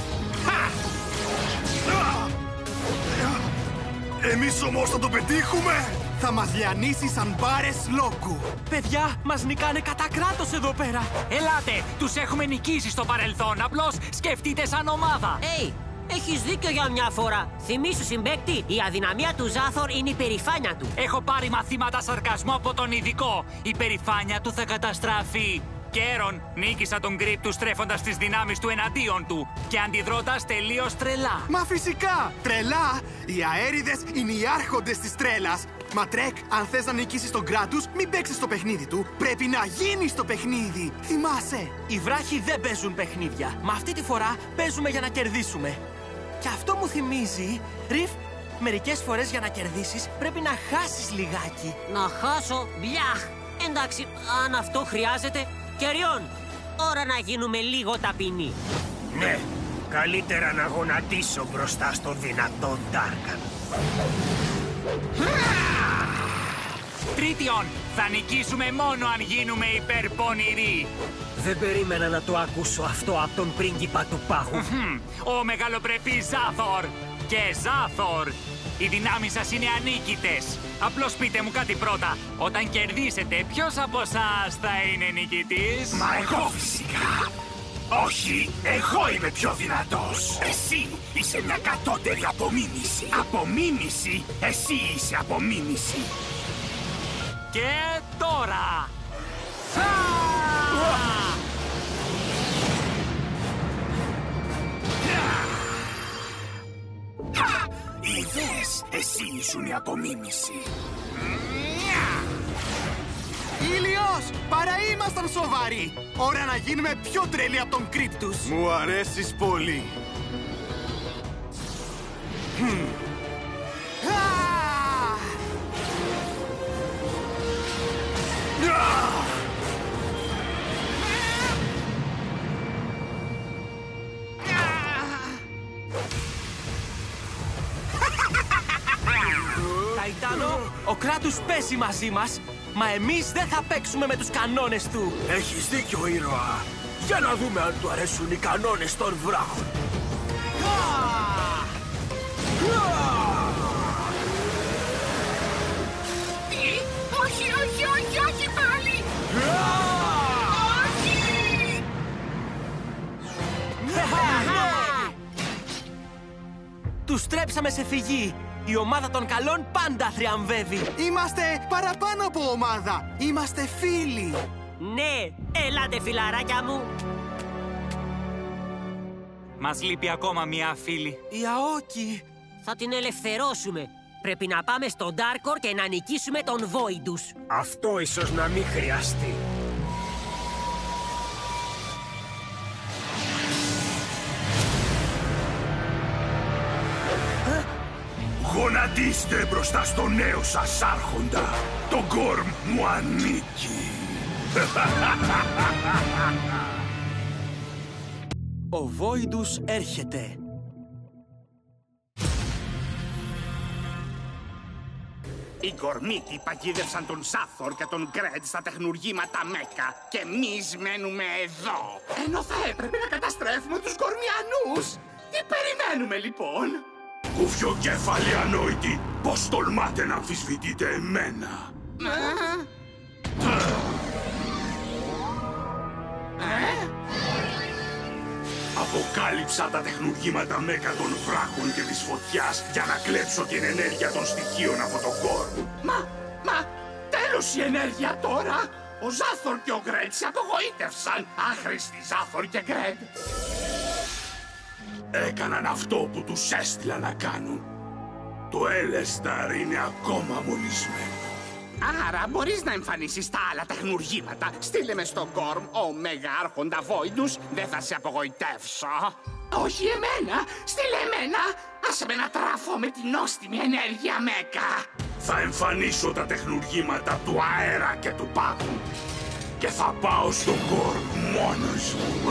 Εμείς όμως θα το πετύχουμε! Θα μας λιανίσει σαν μπάρες λόγκου! Παιδιά, μας νικάνε κατά κράτος εδώ πέρα! Ελάτε! Τους έχουμε νικήσει στο παρελθόν. Απλώς σκεφτείτε σαν ομάδα. Έχεις δίκιο για μια φορά. Θυμήσου, συμπαίκτη, η αδυναμία του Ζάθορ είναι η περηφάνεια του. Έχω πάρει μαθήματα σαρκασμού από τον ειδικό. Η περηφάνεια του θα καταστραφεί. Κέρον, νίκησα τον Γκρίπ του στρέφοντας τις δυνάμεις του εναντίον του και αντιδρώντας τελείως τρελά. Μα φυσικά! Τρελά! Οι αέριδες είναι οι άρχοντες της τρέλας. Μα Τρεκ, αν θες να νικήσεις τον Κράτους, μην παίξεις στο παιχνίδι του. Πρέπει να γίνεις το παιχνίδι. Θυμάσαι! Οι βράχοι δεν παίζουν παιχνίδια. Μα αυτή τη φορά παίζουμε για να κερδίσουμε. Και αυτό μου θυμίζει, Ριφ, μερικές φορές για να κερδίσεις πρέπει να χάσεις λιγάκι. Να χάσω? Μπλιάχ! Εντάξει, αν αυτό χρειάζεται. Κεριόν, Ώρα να γίνουμε λίγο ταπεινοί. Ναι, καλύτερα να γονατίσω μπροστά στον δυνατόν Darkan. Τρίτιον, θα νικήσουμε μόνο αν γίνουμε υπερπονηροί. Δεν περίμενα να το ακούσω αυτό από τον πρίγκιπα του πάγου. Ο μεγαλοπρεπής Ζάθορ. Και Ζάθορ, οι δυνάμεις σας είναι ανίκητες. Απλώς πείτε μου κάτι πρώτα. Όταν κερδίσετε, ποιος από εσάς θα είναι νικητής? Μα εγώ φυσικά. Όχι, εγώ είμαι πιο δυνατός. Εσύ είσαι μια κατώτερη απομίμηση. Απομίμηση? Εσύ είσαι απομίμηση. Και τώρα... Είδες, εσύ ήσουν η απομίμηση. Ήλιος! Παρά ήμασταν σοβαροί! Ώρα να γίνουμε πιο τρελοί από τον Κρύπτους! Μου αρέσεις πολύ. Ταϊτάνο, ο Κράτους πέσει μαζί μας, μα εμείς δεν θα παίξουμε με τους κανόνες του. Έχεις δίκιο, ήρωα. Για να δούμε αν του αρέσουν οι κανόνες των βράχων. Όχι, όχι, όχι, όχι πάλι! Τους στρέψαμε σε φυγή. Η ομάδα των καλών πάντα θριαμβεύει. Είμαστε παραπάνω από ομάδα. Είμαστε φίλοι. Ναι, ελάτε φιλαράκια μου. Μας λείπει ακόμα μία φίλη. Η Αόκη. Θα την ελευθερώσουμε. Πρέπει να πάμε στο Darkor και να νικήσουμε τον Voidus. Αυτό ίσως να μην χρειαστεί. Γονατίστε μπροστά στο νέο σας άρχοντα. Το Gorm μου ανήκει. Ο Voidus έρχεται. Οι Γκορμίτοι παγίδευσαν τον Ζάθορ και τον Γκρέντ στα τεχνουργήματα Μέκα και εμείς μένουμε εδώ. Ενώ θα έπρεπε να καταστρέφουμε τους Γκορμιανούς. Τι περιμένουμε λοιπόν? Κουφιοκέφαλοι ανόητοι, πώς τολμάτε να αμφισβητείτε εμένα? Αποκάλυψα τα τεχνουργήματα Μέκα των βράχων και της φωτιάς για να κλέψω την ενέργεια των στοιχείων από τον Gorm. Μα, τέλος η ενέργεια τώρα! Ο Ζάθορ και ο Γκρέντ σε απογοήτευσαν! Άχρηστοι Ζάθορ και Γκρέντ! Έκαναν αυτό που τους έστειλα να κάνουν. Το Έλεσταρ είναι ακόμα μολυσμένο. Άρα μπορείς να εμφανίσεις τα άλλα τεχνουργήματα. Στείλε με στον Gorm, ο Μέγα Άρχοντα Voidus. Δεν θα σε απογοητεύσω. Όχι εμένα, στείλε εμένα. Άσε με να τραφώ με την νόστιμη ενέργεια Μέκα. Θα εμφανίσω τα τεχνουργήματα του αέρα και του πάγου. Και θα πάω στον Gorm μόνος μου.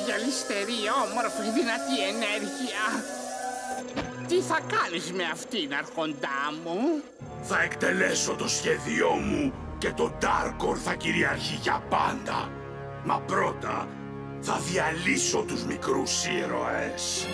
Γυαλιστερή, όμορφη, δυνατή ενέργεια. Τι θα κάνεις με αυτήν, Αρχοντά μου? Θα εκτελέσω το σχέδιό μου και το Darkor θα κυριαρχεί για πάντα. Μα πρώτα θα διαλύσω τους μικρούς ήρωες.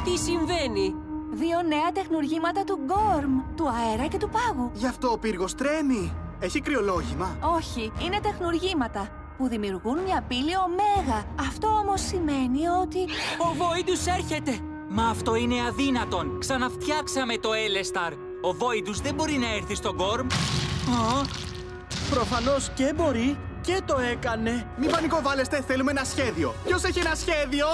Τι συμβαίνει? Δύο νέα τεχνουργήματα του Gorm, του αέρα και του πάγου. Γι' αυτό ο πύργος τρέμει. Έχει κρυολόγημα. Όχι, είναι τεχνουργήματα που δημιουργούν μια πύλη ωμέγα. Αυτό όμως σημαίνει ότι... Ο Voidus έρχεται! Μα αυτό είναι αδύνατον. Ξαναφτιάξαμε το Έλεσταρ. Ο Voidus δεν μπορεί να έρθει στον Gorm. Προφανώς και μπορεί. και το έκανε. Μην πανικοβάλλεστε, θέλουμε ένα σχέδιο. Ποιος έχει ένα σχέδιο?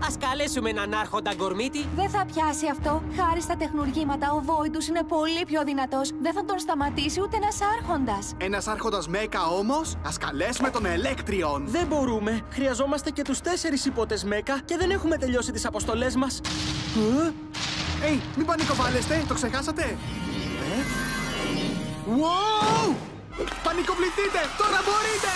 Ας καλέσουμε έναν άρχοντα Γκορμίτη. Δεν θα πιάσει αυτό. Χάρη στα τεχνουργήματα, ο Voidus είναι πολύ πιο δυνατός. Δεν θα τον σταματήσει ούτε ένας άρχοντας. Ένας άρχοντας Μέκα όμως? Ας καλέσουμε τον Electrion. Δεν μπορούμε. Χρειαζόμαστε και τους 4 υπότες Μέκα και δεν έχουμε τελειώσει τις αποστολές μας. Μην πανικοβάλλεστε, το ξεχάσατε? Wow! Πανικοβληθείτε, τώρα μπορείτε!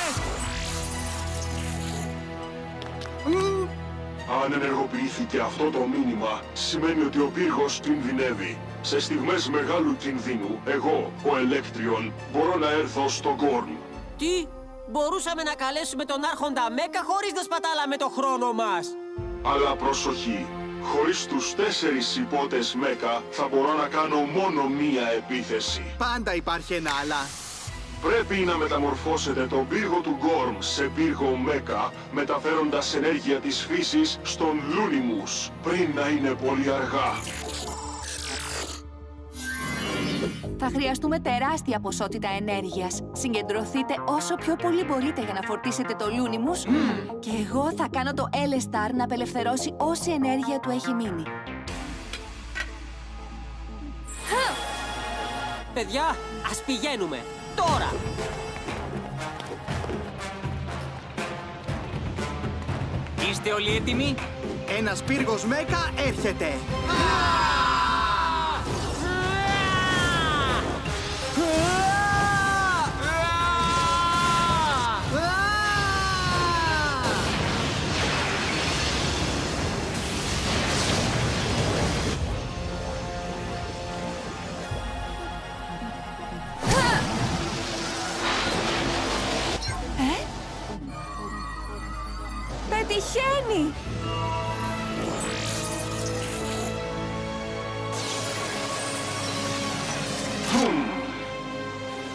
Αν ενεργοποιήθηκε αυτό το μήνυμα, σημαίνει ότι ο πύργος κινδυνεύει. Σε στιγμές μεγάλου κινδύνου, εγώ, ο Electrion, μπορώ να έρθω στο Gorm. Τι? Μπορούσαμε να καλέσουμε τον άρχοντα Μέκα χωρίς να σπατάλαμε το χρόνο μας. Αλλά προσοχή, χωρίς τους 4 υπότες Μέκα θα μπορώ να κάνω μόνο μία επίθεση. Πάντα υπάρχει ένα αλλά. Πρέπει να μεταμορφώσετε τον πύργο του Gorm σε πύργο Μέκα, μεταφέροντας ενέργεια της φύσης στον Lunimus, πριν να είναι πολύ αργά. Θα χρειαστούμε τεράστια ποσότητα ενέργειας. Συγκεντρωθείτε όσο πιο πολύ μπορείτε για να φορτίσετε το Lunimus και εγώ θα κάνω το L-Star να απελευθερώσει όση ενέργεια του έχει μείνει. Παιδιά, ας πηγαίνουμε. Τώρα! Είστε όλοι έτοιμοι? Ένας πύργος Μέκα έρχεται. Πετυχαίνει!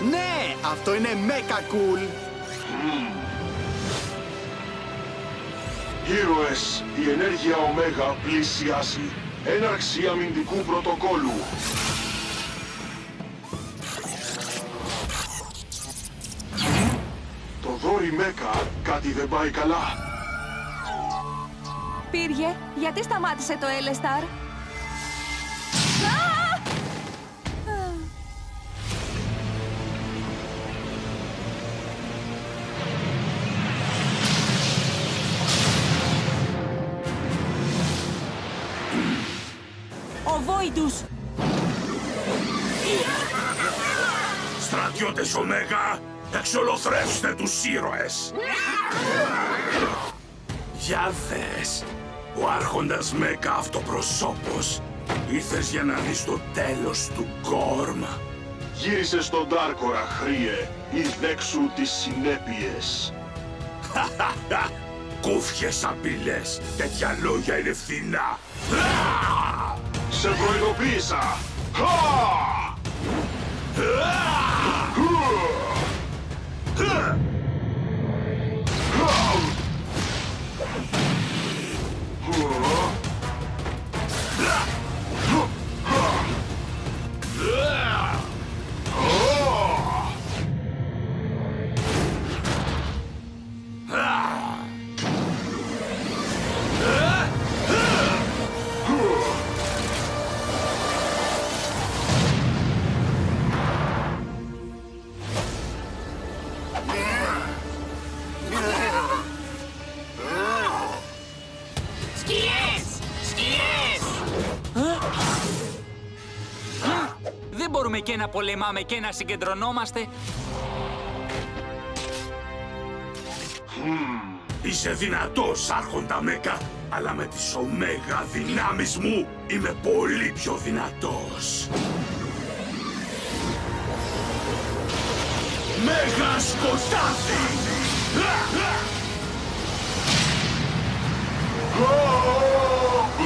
Ναι, αυτό είναι Μέκα cool. Ήρωες, η ενέργεια Ωμέγα πλησιάζει. Έναρξη αμυντικού πρωτοκόλου. Το δόρυ Μέκα, κάτι δεν πάει καλά. Πύργε, γιατί σταμάτησε το L-Star? Ο Voidus! Στρατιώτες Ωμέγα, εξολοθρεύστε τους ήρωες! Για δες, ο άρχοντας Μέκα αυτοπροσώπος. Ήρθες για να δεις το τέλος του Gorm. Γύρισε στον Ντάρκορα, Χρύε, εισδέξου τις συνέπειες. Κούφιες απειλές, τέτοια λόγια είναι φθηνά. Σε προειδοποίησα! Δεν μπορούμε και να πολεμάμε και να συγκεντρωνόμαστε. Είσαι δυνατός, άρχοντα Μέκα, αλλά με τις Ωμέγα δυνάμεις μου είμαι πολύ πιο δυνατός. Μέγα σκοτάδι!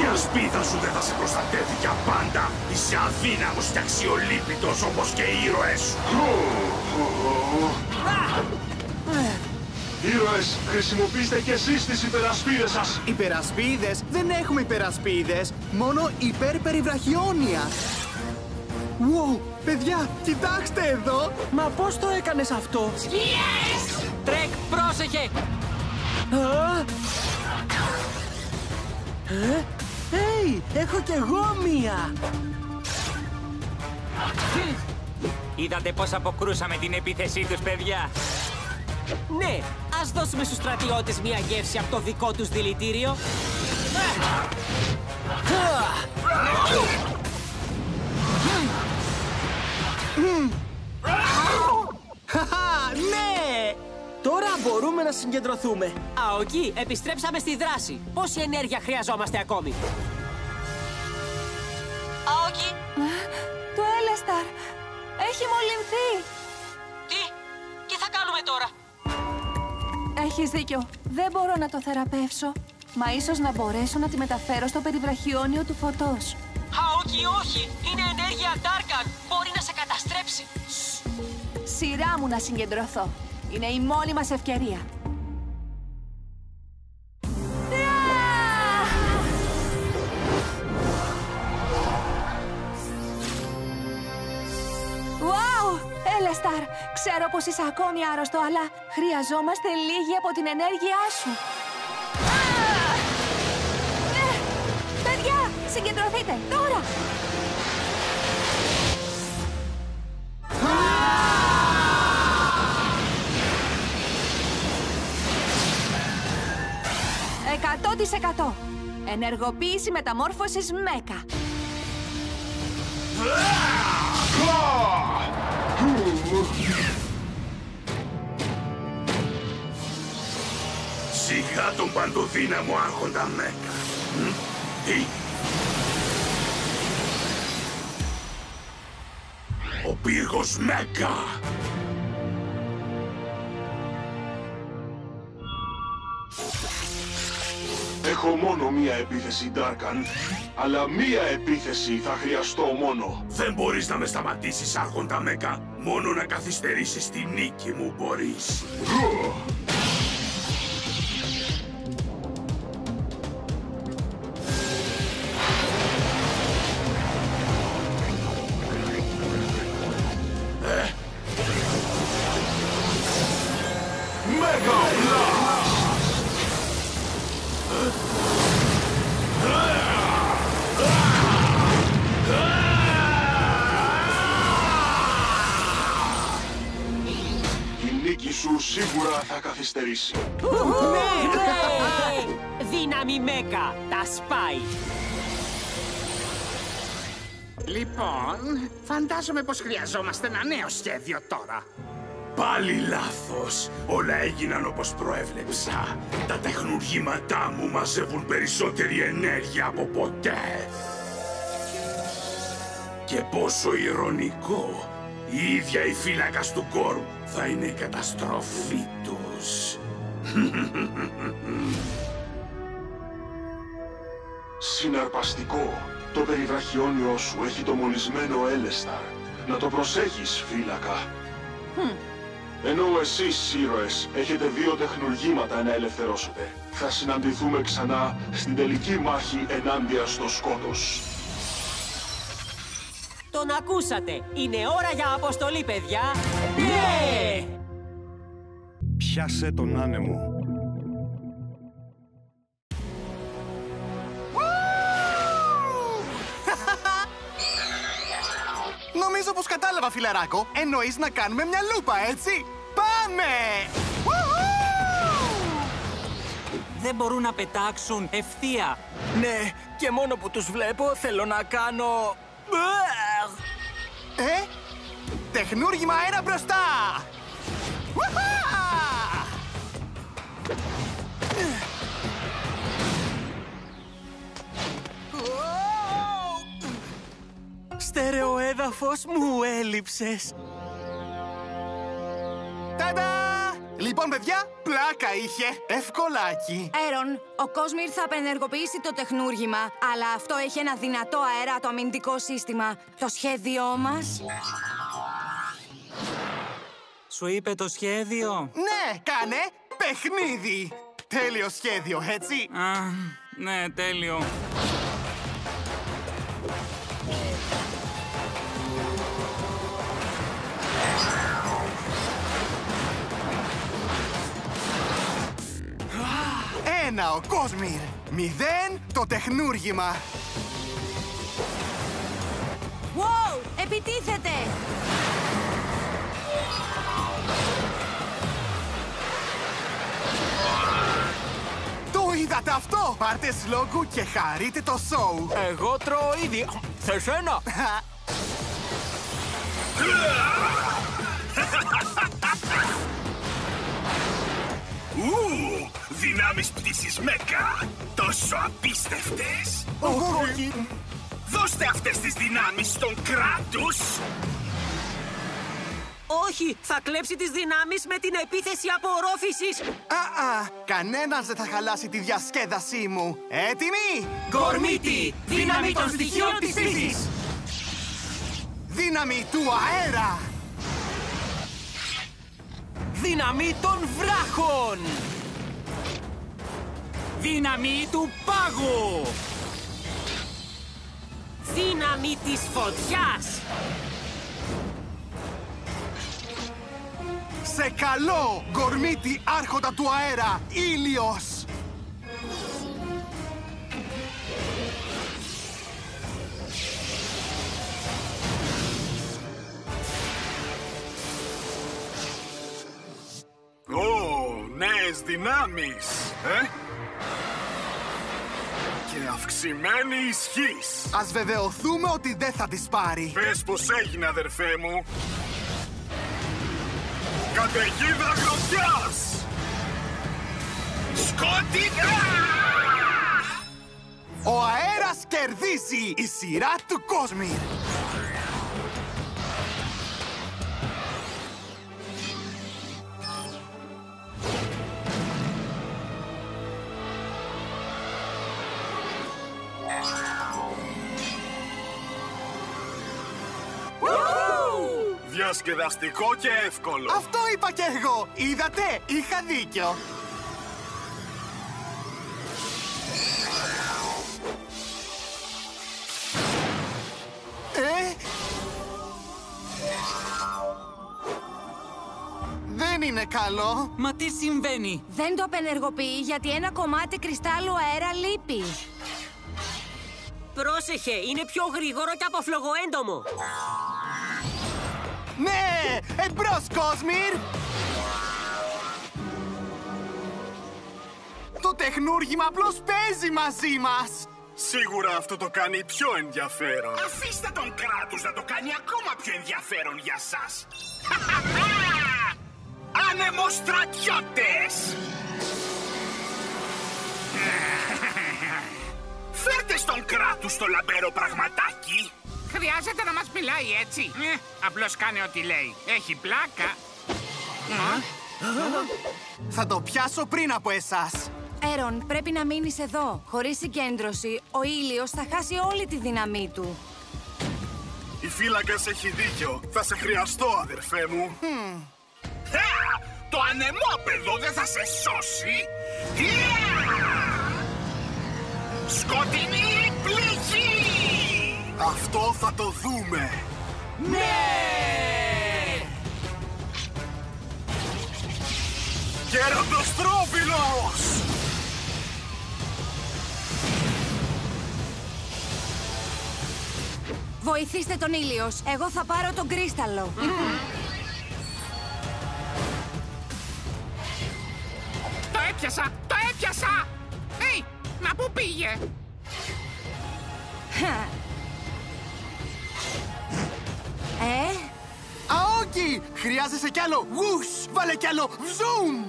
Η ασπίδα σου δεν θα σε προστατεύει για πάντα. Είσαι αδύναμος και αξιολύπητος όπως και οι ήρωες σου. Ήρωες, χρησιμοποιήστε κι εσείς τις υπερασπίδες σας. Υπερασπίδες? Δεν έχουμε υπερασπίδες. Μόνο υπερπεριβραχιόνια. Wow, παιδιά, κοιτάξτε εδώ. Μα πώς το έκανες αυτό? Τρεκ, Πρόσεχε! Έχω κι εγώ μία! Είδατε πώς αποκρούσαμε την επίθεσή τους, παιδιά? Ναι, ας δώσουμε στους στρατιώτες μια γεύση από το δικό τους δηλητήριο. Ναι! Τώρα μπορούμε να συγκεντρωθούμε. Αοκί, επιστρέψαμε στη δράση. Πόση ενέργεια χρειαζόμαστε ακόμη? Αοκί! Το Έλεσταρ έχει μολυνθεί. Τι θα κάνουμε τώρα? Έχεις δίκιο. Δεν μπορώ να το θεραπεύσω. Μα ίσως να μπορέσω να τη μεταφέρω στο περιβραχιόνιο του φωτός. Αοκί, όχι! Είναι ενέργεια Darkan. Μπορεί να σε καταστρέψει. Σειρά μου να συγκεντρωθώ. Είναι η μόνη μας ευκαιρία. Wow! Έλεσταρ, ξέρω πως είσαι ακόμη άρρωστο, αλλά χρειαζόμαστε λίγη από την ενέργειά σου. Παιδιά, συγκεντρωθείτε, τώρα! «100%! Ενεργοποίηση μεταμόρφωσης Μέκα». Σιγά τον παντοδύναμο άρχοντα Μέκα. Τι? Ο πύργος Μέκα. Έχω μόνο μία επίθεση, Darkan. Αλλά μία επίθεση θα χρειαστώ μόνο. Δεν μπορείς να με σταματήσεις, άρχοντα Μέκα. Μόνο να καθυστερήσεις τη νίκη μου μπορείς. Σίγουρα θα καθυστερήσει. Δύναμη Μέκα, τα σπάει. Λοιπόν, φαντάζομαι πως χρειαζόμαστε ένα νέο σχέδιο τώρα. Πάλι λάθος. Όλα έγιναν όπως προέβλεψα. Τα τεχνουργήματά μου μαζεύουν περισσότερη ενέργεια από ποτέ. Και πόσο ηρωνικό. Η ίδια η φύλακας του Γκόρμ θα είναι η καταστροφή τους. Συναρπαστικό. Το περιβραχιόνιο σου έχει το μολυσμένο Έλεσταρ. Να το προσέχεις, φύλακα. Ενώ εσείς, ήρωες, έχετε 2 τεχνουργήματα να ελευθερώσετε. Θα συναντηθούμε ξανά στην τελική μάχη ενάντια στο σκότος. Τον ακούσατε. Είναι ώρα για αποστολή, παιδιά. Ναι! Πιάσε τον άνεμο. Νομίζω πως κατάλαβα, φιλαράκο. Εννοείς να κάνουμε μια λούπα, έτσι? Πάμε! Δεν μπορούν να πετάξουν ευθεία. Ναι, και μόνο που τους βλέπω θέλω να κάνω... Τεχνούργημα αέρα μπροστά! Στέρεο έδαφος μου έλειψες. Ταντά! Λοιπόν, παιδιά, πλάκα είχε. Ευκολάκι. Έρον, ο Κόσμιρ θα απενεργοποιήσει το τεχνούργημα, αλλά αυτό έχει ένα δυνατό αεράτο αμυντικό σύστημα. Το σχέδιό μας... Σου είπε το σχέδιο? Ναι, κάνε παιχνίδι. Τέλειο σχέδιο, έτσι? Ναι, τέλειο. 1 ο Κόσμιρ. 0 το τεχνούργημα. Wow! Επιτίθεται! Το είδατε αυτό! Πάρτε σλόγκου και χαρείτε το σοου. Εγώ τρώω ήδη. Θες ένα? Δυνάμεις πτήσης Μέκα! Τόσο απίστευτες! Όχι! Δώστε αυτές τις δυνάμεις στον Κράτους! Όχι, θα κλέψει τις δυνάμεις με την επίθεση απορρόφησης. Κανένας δεν θα χαλάσει τη διασκέδασή μου. Έτοιμοι! Κορμίτη, δύναμη των στοιχείων της φύσης. Δύναμη του αέρα. Δύναμη των βράχων. Δύναμη του πάγου. Δύναμη της φωτιάς. Σε καλό, Γκορμίτη άρχοντα του αέρα, ήλιος! Νέες δυνάμεις, Και αυξημένη ισχύς. Ας βεβαιωθούμε ότι δεν θα τις πάρει. Πες πως έγινε, αδερφέ μου. Καταιγίδα γροθιάς! Σκοτεινά! Ο αέρας κερδίζει! Η σειρά του Κόσμιρ! Διασκεδαστικό και εύκολο. Αυτό είπα κι εγώ! Είδατε, είχα δίκιο. Δεν είναι καλό. Μα τι συμβαίνει? Δεν το απενεργοποιεί γιατί ένα κομμάτι κρυστάλλου αέρα λείπει. Πρόσεχε, είναι πιο γρήγορο και από φλογοέντομο. Ναι! Εμπρός, Κόσμιρ! Το τεχνούργημα απλώς παίζει μαζί μας! Σίγουρα αυτό το κάνει πιο ενδιαφέρον. Αφήστε τον Κράτους να το κάνει ακόμα πιο ενδιαφέρον για σας. Ανεμοστρατιώτες! Φέρτε στον Κράτους το λαμπέρο πραγματάκι. Χρειάζεται να μας μιλάει έτσι. Απλώς κάνει ό,τι λέει. Έχει πλάκα. Θα το πιάσω πριν από εσάς. Έρον, πρέπει να μείνεις εδώ. Χωρίς συγκέντρωση, ο ήλιος θα χάσει όλη τη δύναμή του. Η φύλακας έχει δίκιο. Θα σε χρειαστώ, αδερφέ μου. Το ανεμόπεδο δεν θα σε σώσει. Σκοτεινή πληγή! Αυτό θα το δούμε. Ναι! Κερατοστρόβιλος! Βοηθήστε τον ήλιος. Εγώ θα πάρω τον κρίσταλλο. Το έπιασα! Το έπιασα! Μα πού πήγε? Αόκι! Χρειάζεσαι κι άλλο γους! Βάλε κι άλλο ζουμ!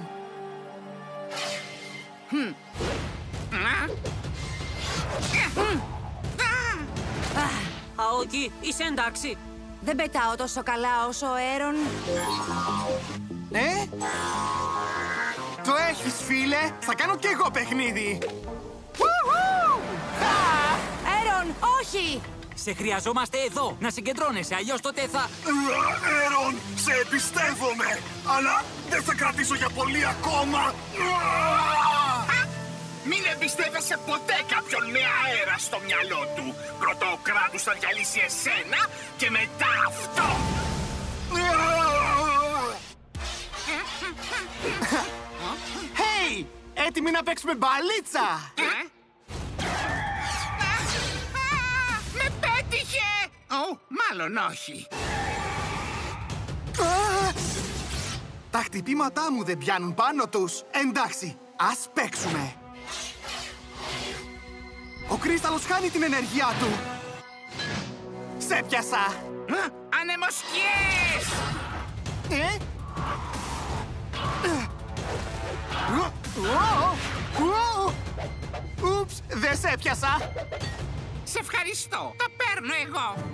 Αόκι, είσαι εντάξει? Δεν πετάω τόσο καλά όσο ο Έρον. Το έχεις, φίλε! Θα κάνω κι εγώ παιχνίδι! Έρον, όχι! Σε χρειαζόμαστε εδώ, να συγκεντρώνεσαι, αλλιώς τότε θα... Έρον, σε εμπιστεύομαι, αλλά δεν θα κρατήσω για πολύ ακόμα. Μην εμπιστεύεσαι ποτέ κάποιον με αέρα στο μυαλό του. Πρώτα ο Κράτους θα διαλύσει εσένα και μετά αυτό. Hey! Έτοιμοι έτοιμοι να παίξουμε μπαλίτσα! Με πέτυχε! Μάλλον όχι. Τα χτυπήματά μου δεν πιάνουν πάνω τους. Εντάξει, ας παίξουμε. Ο κρίσταλος χάνει την ενέργειά του. Σε πιάσα. Ανεμοσκιές! Ούψ, δεν σε πιάσα. Σε ευχαριστώ. Τα παίρνω εγώ.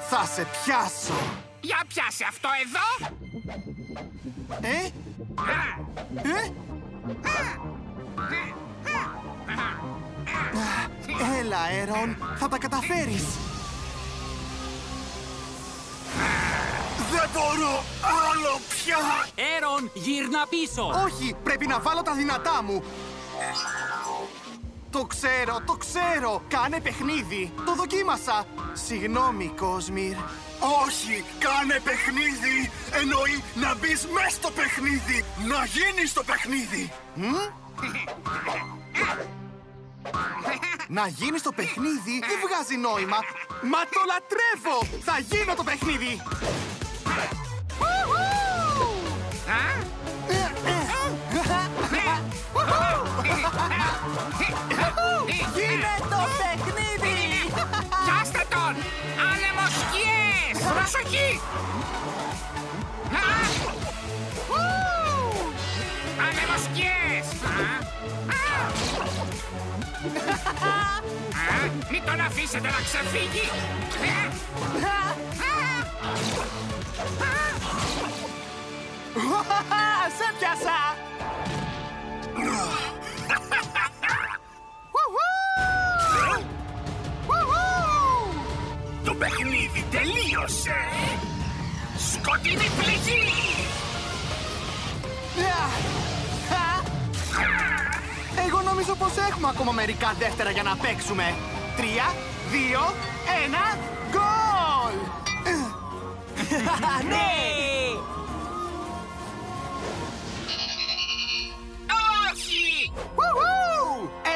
Θα σε πιάσω. Για πιάσε αυτό εδώ. Έλα, Έρον, θα τα καταφέρεις. Δεν μπορώ άλλο πια. Έρον, γύρνα πίσω. Όχι, πρέπει να βάλω τα δυνατά μου. Το ξέρω. Κάνε παιχνίδι. Το δοκίμασα. Συγγνώμη, Κόσμιρ. Όχι, κάνε παιχνίδι. Εννοεί να μπεις μες στο παιχνίδι. Να γίνεις το παιχνίδι. Να γίνεις το παιχνίδι δεν βγάζει νόημα. Μα το λατρεύω. Θα γίνω το παιχνίδι. Γίνε το παιχνίδι. Πιάστε τον! Ανεμοσκιές! Προσοχή! Ανεμοσκιές! Μην τον αφήσετε να ξεφύγει! Σε πιάσα! Το παιχνίδι τελείωσε! Σκοτεινή πληγή! Εγώ νομίζω πως έχουμε ακόμα μερικά δεύτερα για να παίξουμε. 3, 2, 1, γκολ! Ναι! Όχι!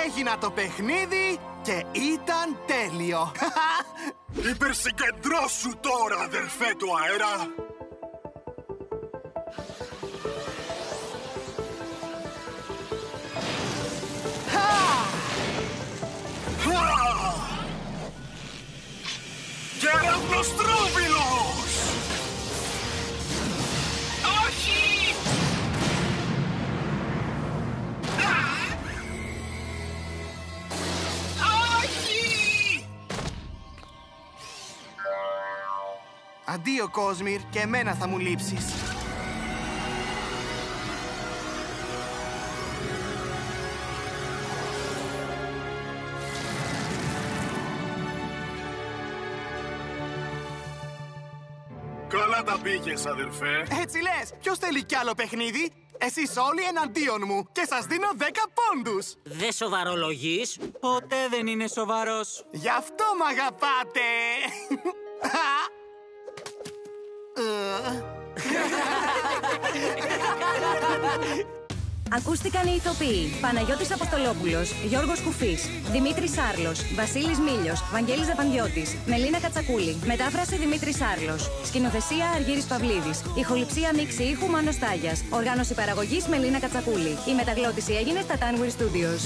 Έγινα το παιχνίδι και ήταν τέλειο. Υπερσυγκεντρώσου τώρα, αδερφέ του αέρα. Κεραυνοστρόβιλος! Όχι! Όχι! Αντίο, Κόσμιρ, και εμένα θα μου λείψεις. Καλά τα πήγες, αδελφέ. Έτσι λες, ποιος θέλει κι άλλο παιχνίδι? Εσείς όλοι εναντίον μου και σας δίνω 10 πόντους. Δεν σοβαρολογείς. Ποτέ δεν είναι σοβαρός. Γι' αυτό μ' αγαπάτε. Ακούστηκαν οι ηθοποιοί Παναγιώτης Αποστολόπουλος, Γιώργος Κουφής, Δημήτρης Σάρλος, Βασίλης Μήλιος, Βαγγέλης Δεπανδιώτης, Μελίνα Κατσακούλη. Μετάφραση Δημήτρης Σάρλος. Σκηνοθεσία Αργύρης Παυλίδης. Ηχοληψία μίξη ήχου Μάνος Στάγιας. Οργάνωση παραγωγής Μελίνα Κατσακούλη. Η μεταγλώτηση έγινε στα Tanweer Studios.